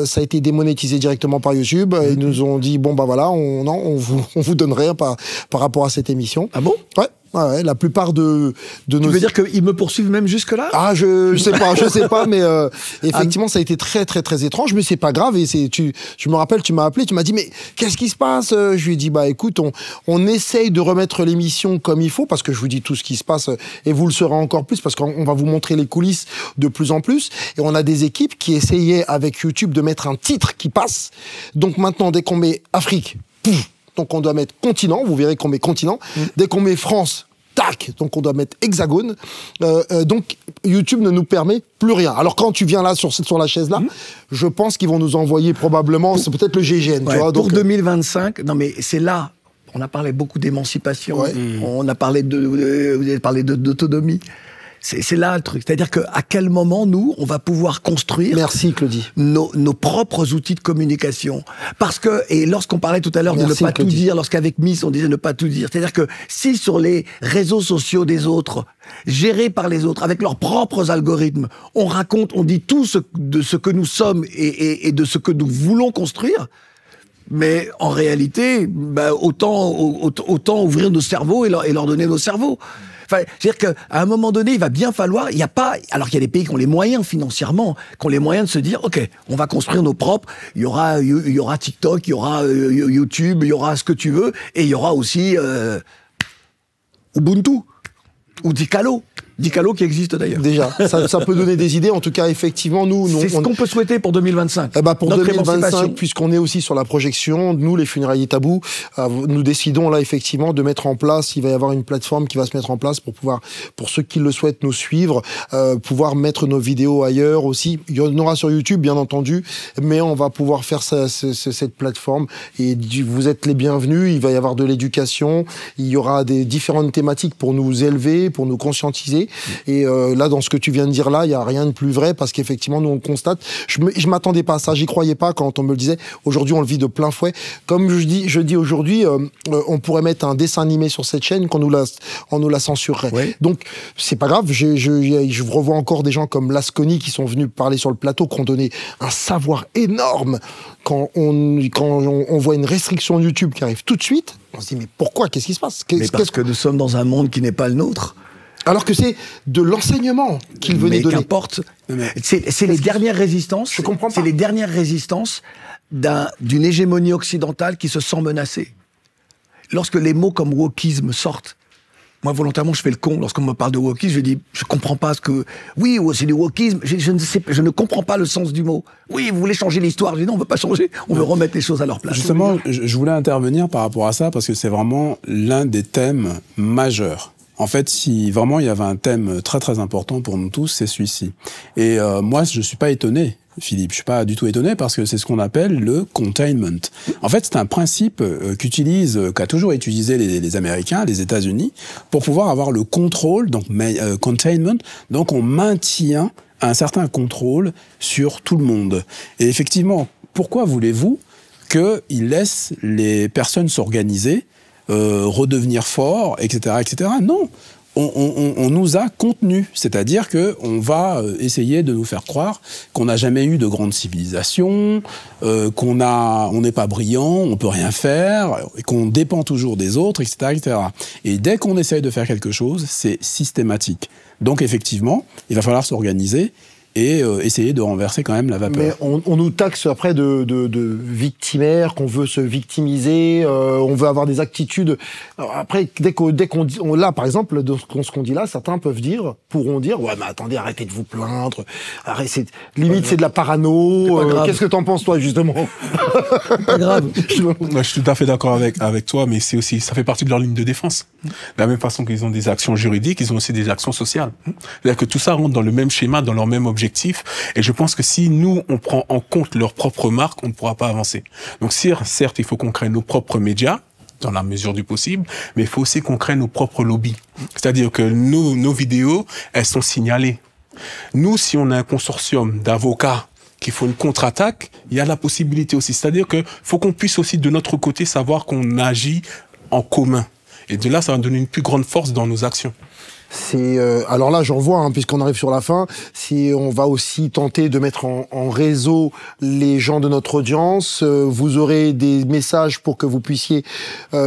ça a été démonétisé directement par YouTube. Ils nous ont dit bon bah voilà, on vous donne rien par rapport à cette émission. Ah bon? Ouais. Ouais, la plupart de nos... Tu veux dire qu'ils me poursuivent même jusque-là? Ah, je sais pas, mais effectivement, ça a été très, très, très étrange, mais c'est pas grave. Et je me rappelle, tu m'as appelé, tu m'as dit, mais qu'est-ce qui se passe? Je lui ai dit, bah écoute, on essaye de remettre l'émission comme il faut, parce que je vous dis tout ce qui se passe, et vous le saurez encore plus, parce qu'on va vous montrer les coulisses de plus en plus. Et on a des équipes qui essayaient avec YouTube de mettre un titre qui passe. Donc maintenant, dès qu'on met Afrique, pouf, donc on doit mettre continent, vous verrez qu'on met continent. Dès qu'on met France, tac, donc on doit mettre hexagone. Donc YouTube ne nous permet plus rien. Alors quand tu viens là sur la chaise là, je pense qu'ils vont nous envoyer probablement, c'est peut-être le GIGN. Ouais, tu vois, pour donc, 2025, non mais c'est là, on a parlé beaucoup d'émancipation, on a parlé vous avez parlé d'autonomie. C'est là le truc. C'est-à-dire qu'à quel moment, nous, on va pouvoir construire... Merci, Claudie. Nos propres outils de communication. Parce que, et lorsqu'on parlait tout à l'heure de ne pas tout dire, lorsqu'avec Miss, on disait ne pas tout dire. C'est-à-dire que si sur les réseaux sociaux des autres, gérés par les autres, avec leurs propres algorithmes, on raconte, on dit tout de ce que nous sommes et de ce que nous voulons construire, mais en réalité, bah, autant ouvrir nos cerveaux et leur donner nos cerveaux. Enfin, c'est-à-dire qu'à un moment donné, il va bien falloir, alors qu'il y a des pays qui ont les moyens financièrement, qui ont les moyens de se dire, OK, on va construire nos propres, il y aura TikTok, il y aura YouTube, il y aura ce que tu veux, et il y aura aussi Ubuntu, ou Dicalo qui existe d'ailleurs. Déjà, ça peut donner des idées. En tout cas, effectivement, nous c'est ce qu'on peut souhaiter pour 2025. Eh ben pour 2025, puisqu'on est aussi sur la projection, nous, les Funérailles Tabous, nous décidons là, effectivement, de mettre en place, il va y avoir une plateforme qui va se mettre en place pour pouvoir, pour ceux qui le souhaitent, nous suivre, pouvoir mettre nos vidéos ailleurs aussi. Il y en aura sur YouTube, bien entendu, mais on va pouvoir faire cette plateforme. Et vous êtes les bienvenus. Il va y avoir de l'éducation. Il y aura des différentes thématiques pour nous élever, pour nous conscientiser. Et là, dans ce que tu viens de dire là, il y a rien de plus vrai parce qu'effectivement, nous on le constate. Je m'attendais pas à ça, j'y croyais pas quand on me le disait. Aujourd'hui, on le vit de plein fouet. Comme je dis aujourd'hui, on pourrait mettre un dessin animé sur cette chaîne qu'on nous la censurerait. Oui. Donc c'est pas grave. Je revois encore des gens comme Lasconi qui sont venus parler sur le plateau, qui ont donné un savoir énorme. Quand on voit une restriction YouTube qui arrive tout de suite, on se dit mais pourquoi? Qu'est-ce qui se passe? Parce que nous sommes dans un monde qui n'est pas le nôtre. Alors que c'est de l'enseignement qu'il venait donner. Qu'importe. C'est les dernières résistances. Je comprends pas. C'est les dernières résistances d'une hégémonie occidentale qui se sent menacée. Lorsque les mots comme wokisme sortent, moi volontairement je fais le con lorsqu'on me parle de wokisme, je dis je comprends pas ce que. Oui, c'est du wokisme. Je ne comprends pas le sens du mot. Oui, vous voulez changer l'histoire. Je dis non, on veut pas changer. On veut remettre les choses à leur place. Justement, je voulais intervenir par rapport à ça parce que c'est vraiment l'un des thèmes majeurs. En fait, si vraiment il y avait un thème très très important pour nous tous, c'est celui-ci. Et moi, je suis pas étonné, Philippe. Je suis pas du tout étonné parce que c'est ce qu'on appelle le containment. En fait, c'est un principe qu'a toujours utilisé les Américains, les États-Unis, pour pouvoir avoir le contrôle. Donc containment. Donc on maintient un certain contrôle sur tout le monde. Et effectivement, pourquoi voulez-vous qu'ils laissent les personnes s'organiser? Redevenir fort, etc., etc. Non. on nous a contenus, c'est-à-dire que on va essayer de nous faire croire qu'on n'a jamais eu de grande civilisation, on n'est pas brillant, on peut rien faire, qu'on dépend toujours des autres, etc., etc. Et dès qu'on essaye de faire quelque chose, c'est systématique. Donc effectivement, il va falloir s'organiser et essayer de renverser quand même la vapeur. Mais on nous taxe après de victimaires, qu'on veut se victimiser, on veut avoir des attitudes. Alors après, dès qu'on dit, là par exemple, de ce qu'on dit là, certains pourront dire, ouais mais attendez, arrêtez de vous plaindre, arrêtez, limite c'est de la parano. Qu'est-ce que t'en penses toi justement? Pas grave. Moi, je suis tout à fait d'accord avec toi, mais c'est aussi, ça fait partie de leur ligne de défense. De la même façon qu'ils ont des actions juridiques, ils ont aussi des actions sociales. C'est-à-dire que tout ça rentre dans le même schéma, dans leur même objectif. Et je pense que si nous, on prend en compte leur propre marque, on ne pourra pas avancer. Donc certes, il faut qu'on crée nos propres médias, dans la mesure du possible, mais il faut aussi qu'on crée nos propres lobbies. C'est-à-dire que nos vidéos, elles sont signalées. Nous, si on a un consortium d'avocats qui font une contre-attaque, il y a la possibilité aussi. C'est-à-dire que faut qu'on puisse aussi, de notre côté, savoir qu'on agit en commun. Et de là, ça va donner une plus grande force dans nos actions. Alors là, j'en vois, puisqu'on arrive sur la fin, si on va aussi tenter de mettre en réseau les gens de notre audience, vous aurez des messages pour que vous puissiez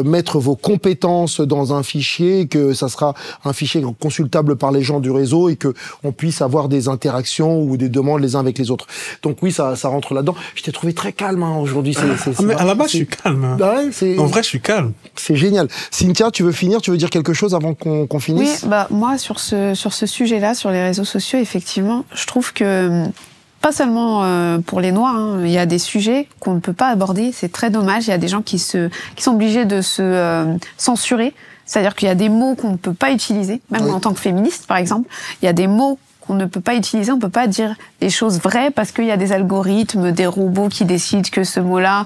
mettre vos compétences dans un fichier, que ça sera un fichier consultable par les gens du réseau et que on puisse avoir des interactions ou des demandes les uns avec les autres. Donc oui, ça rentre là-dedans. Je t'ai trouvé très calme aujourd'hui. Mais à la base, je suis calme. Ouais, en vrai, je suis calme. C'est génial. Cynthia, tu veux finir? Tu veux dire quelque chose avant qu'on finisse? Oui, moi, sur ce sujet-là, sur les réseaux sociaux, effectivement, je trouve que, pas seulement pour les Noirs, il y a des sujets qu'on ne peut pas aborder, c'est très dommage. Il y a des gens qui sont obligés de se censurer, c'est-à-dire qu'il y a des mots qu'on ne peut pas utiliser, même en tant que féministe, par exemple. Il y a des mots qu'on ne peut pas utiliser, on ne peut pas dire les choses vraies parce qu'il y a des algorithmes, des robots qui décident que ce mot-là,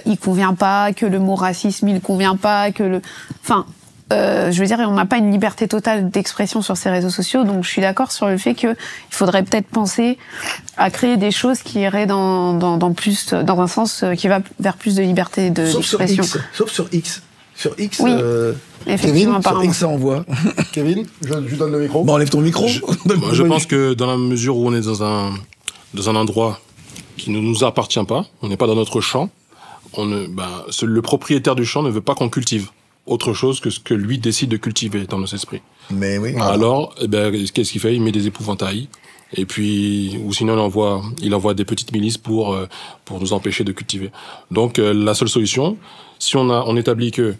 il convient pas, que le mot racisme, il convient pas, je veux dire, on n'a pas une liberté totale d'expression sur ces réseaux sociaux, donc je suis d'accord sur le fait qu'il faudrait peut-être penser à créer des choses qui iraient dans un sens qui va vers plus de liberté d'expression. Sauf sur X. Sur X, oui, effectivement, Kevin, sur X, ça envoie. Kevin, je donne le micro. Bon, enlève ton micro. Je pense que dans la mesure où on est dans un endroit qui ne nous appartient pas, on n'est pas dans notre champ, le propriétaire du champ ne veut pas qu'on cultive autre chose que ce que lui décide de cultiver dans nos esprits. Mais oui. Alors, qu'est-ce qu'il fait? Il met des épouvantails. Et puis, ou sinon, il envoie des petites milices pour nous empêcher de cultiver. Donc, la seule solution, si on établit que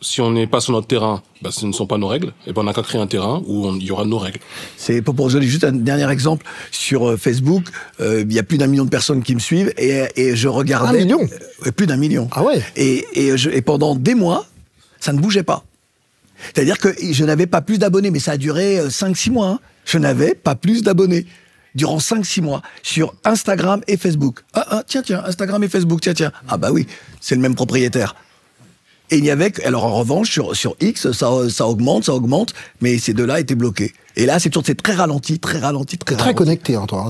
si on n'est pas sur notre terrain, ce ne sont pas nos règles, et on n'a qu'à créer un terrain où il y aura nos règles. C'est pour donner juste un dernier exemple sur Facebook. Il y a plus d'1 million de personnes qui me suivent et je regardais. 1 million. Plus d'1 million. Ah ouais. Et pendant des mois, ça ne bougeait pas. C'est-à-dire que je n'avais pas plus d'abonnés, mais ça a duré 5-6 mois. Hein. Je n'avais pas plus d'abonnés durant 5-6 mois sur Instagram et Facebook. Tiens, Instagram et Facebook, tiens. Ah bah oui, c'est le même propriétaire. Et il y avait, alors en revanche, sur X, ça augmente, mais ces deux-là étaient bloqués. Et là, c'est très ralenti. Très connecté, hein, toi.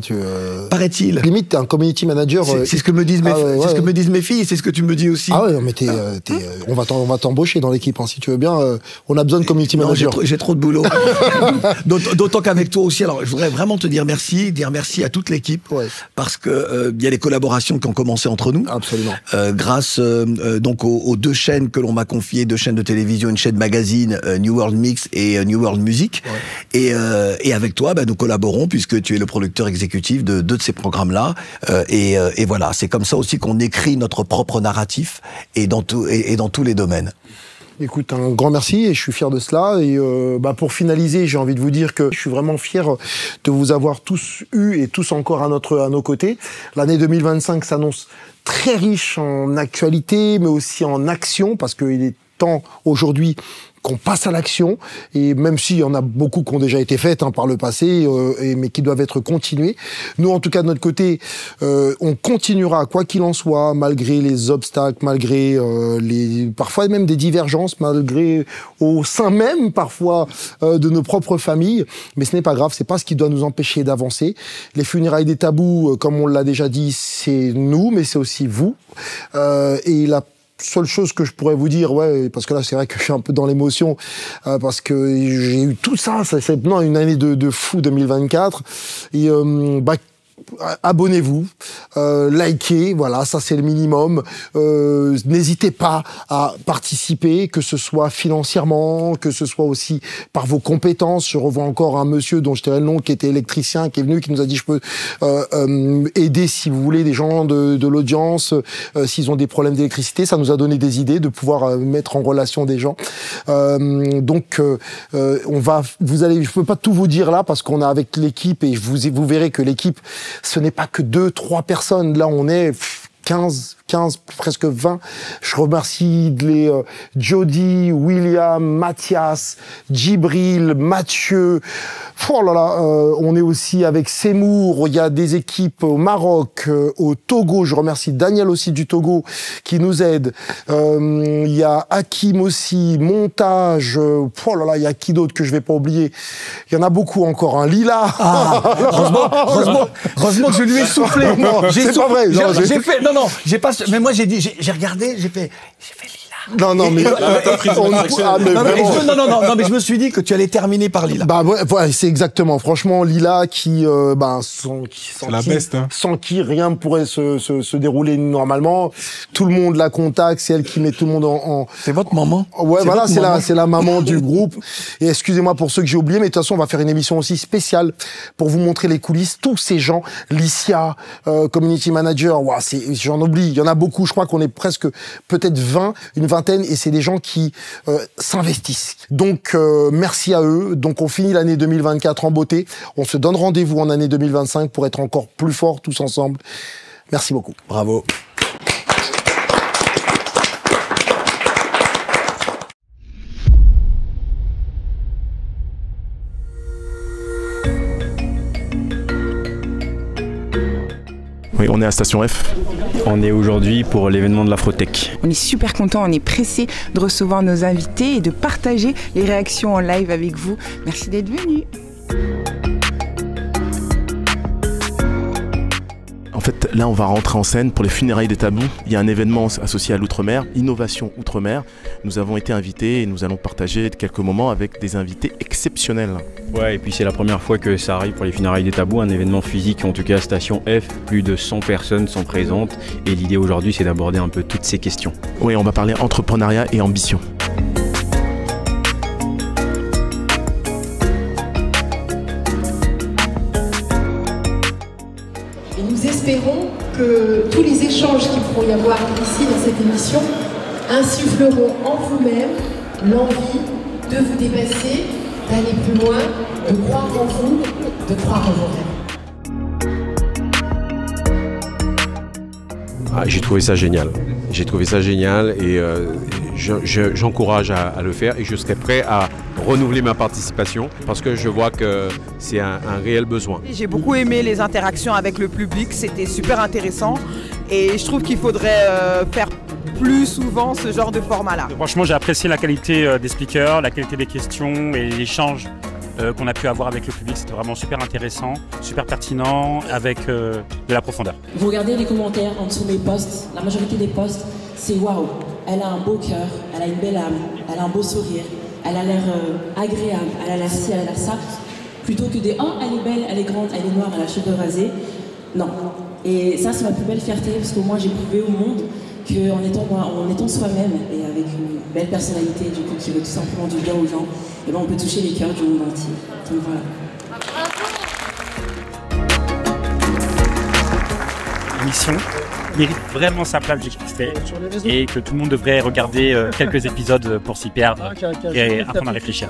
Paraît-il. Limite, t'es un community manager. C'est ce que me disent me disent mes filles, et c'est ce que tu me dis aussi. Ah ouais, mais on va t'embaucher dans l'équipe, si tu veux bien. On a besoin de community manager. J'ai trop de boulot. D'autant qu'avec toi aussi, alors je voudrais vraiment te dire merci à toute l'équipe, parce que il y a des collaborations qui ont commencé entre nous. Absolument. Grâce donc aux 2 chaînes que l'on m'a confiées, 2 chaînes de télévision, une chaîne magazine, New World Mix et New World Music. Ouais. Et avec toi, nous collaborons puisque tu es le producteur exécutif de 2 de ces programmes-là. Et voilà, c'est comme ça aussi qu'on écrit notre propre narratif et dans tous les domaines. Écoute, un grand merci et je suis fier de cela. Et pour finaliser, j'ai envie de vous dire que je suis vraiment fier de vous avoir tous eu et tous encore à nos côtés. L'année 2025 s'annonce très riche en actualité, mais aussi en action, parce qu'il est temps aujourd'hui qu'on passe à l'action, et même s'il y en a beaucoup qui ont déjà été faites par le passé, mais qui doivent être continuées. Nous, en tout cas, de notre côté, on continuera, quoi qu'il en soit, malgré les obstacles, malgré parfois même des divergences, malgré au sein même, parfois, de nos propres familles. Mais ce n'est pas grave, c'est pas ce qui doit nous empêcher d'avancer. Les funérailles des tabous, comme on l'a déjà dit, c'est nous, mais c'est aussi vous. Et seule chose que je pourrais vous dire, ouais, parce que là c'est vrai que je suis un peu dans l'émotion, parce que j'ai eu tout ça, c'est maintenant une année de fou 2024. Et abonnez-vous, likez, voilà, ça c'est le minimum. N'hésitez pas à participer, que ce soit financièrement, que ce soit aussi par vos compétences. Je revois encore un monsieur dont je tairai le nom, qui était électricien, qui est venu, qui nous a dit je peux aider si vous voulez des gens de l'audience, s'ils ont des problèmes d'électricité. Ça nous a donné des idées de pouvoir mettre en relation des gens. Donc je peux pas tout vous dire là parce qu'on est avec l'équipe et vous verrez que l'équipe, ce n'est pas que 2-3 personnes. Là, on est 15, presque 20. Je remercie les Jody, William, Mathias, Djibril, Mathieu. Oh là là, on est aussi avec Seymour. Il y a des équipes au Maroc, au Togo. Je remercie Daniel aussi du Togo qui nous aide. Il y a Hakim aussi, montage. Oh là là, il y a qui d'autre que je vais pas oublier? Il y en a beaucoup encore. Hein. Lila. Heureusement que je lui ai soufflé. C'est pas vrai. J'ai fait. Non, j'ai pas. Mais moi, j'ai dit, j'ai regardé, j'ai fait Lila. Non, mais mais je me suis dit que tu allais terminer par Lila. Bah ouais, c'est exactement. Franchement, Lila sans qui rien ne pourrait se dérouler normalement. Tout le monde la contacte, c'est elle qui met tout le monde en. C'est votre maman. Ouais, voilà, c'est la maman du groupe. Et excusez-moi pour ceux que j'ai oubliés, mais de toute façon, on va faire une émission aussi spéciale pour vous montrer les coulisses. Tous ces gens, Licia, community manager, j'en oublie. Il y en a beaucoup. Je crois qu'on est presque peut-être 20, une vingtaine, et c'est des gens qui s'investissent. Donc merci à eux. Donc on finit l'année 2024 en beauté. On se donne rendez-vous en année 2025 pour être encore plus forts tous ensemble. Merci beaucoup. Bravo. Oui, on est à Station F. On est aujourd'hui pour l'événement de l'Afrotech. On est super contents, on est pressés de recevoir nos invités et de partager les réactions en live avec vous. Merci d'être venus. En fait, là, on va rentrer en scène pour les funérailles des tabous. Il y a un événement associé à l'Outre-mer, Innovation Outre-mer. Nous avons été invités et nous allons partager quelques moments avec des invités exceptionnels. Ouais, et puis c'est la première fois que ça arrive pour les funérailles des tabous, un événement physique, en tout cas Station F. Plus de 100 personnes sont présentes et l'idée aujourd'hui, c'est d'aborder un peu toutes ces questions. Oui, on va parler entrepreneuriat et ambition. Espérons que tous les échanges qu'il pourrait y avoir ici dans cette émission insuffleront en vous-même l'envie de vous dépasser, d'aller plus loin, de croire en vous, de croire en vos rêves. J'ai trouvé ça génial. J'ai trouvé ça génial et j'encourage à le faire et je serai prêt à renouveler ma participation parce que je vois que c'est un réel besoin. J'ai beaucoup aimé les interactions avec le public, c'était super intéressant et je trouve qu'il faudrait faire plus souvent ce genre de format-là. Franchement, j'ai apprécié la qualité des speakers, la qualité des questions et l'échange qu'on a pu avoir avec le public. C'était vraiment super intéressant, super pertinent, avec de la profondeur. Vous regardez les commentaires en dessous des posts, la majorité des posts, c'est waouh, elle a un beau cœur, elle a une belle âme, elle a un beau sourire, elle a l'air agréable, elle a l'air ci, elle a l'air ça, plutôt que des « oh, elle est belle, elle est grande, elle est noire, elle a les cheveux rasés ». Non. Et ça, c'est ma plus belle fierté, parce qu'au moins, j'ai prouvé au monde qu'en étant soi-même et avec une belle personnalité, du coup, qui veut tout simplement du bien aux gens, et ben, on peut toucher les cœurs du monde entier. Donc voilà. L'émission mérite vraiment sa place, j'ai kiffé, et que tout le monde devrait regarder quelques épisodes pour s'y perdre et apprendre à réfléchir.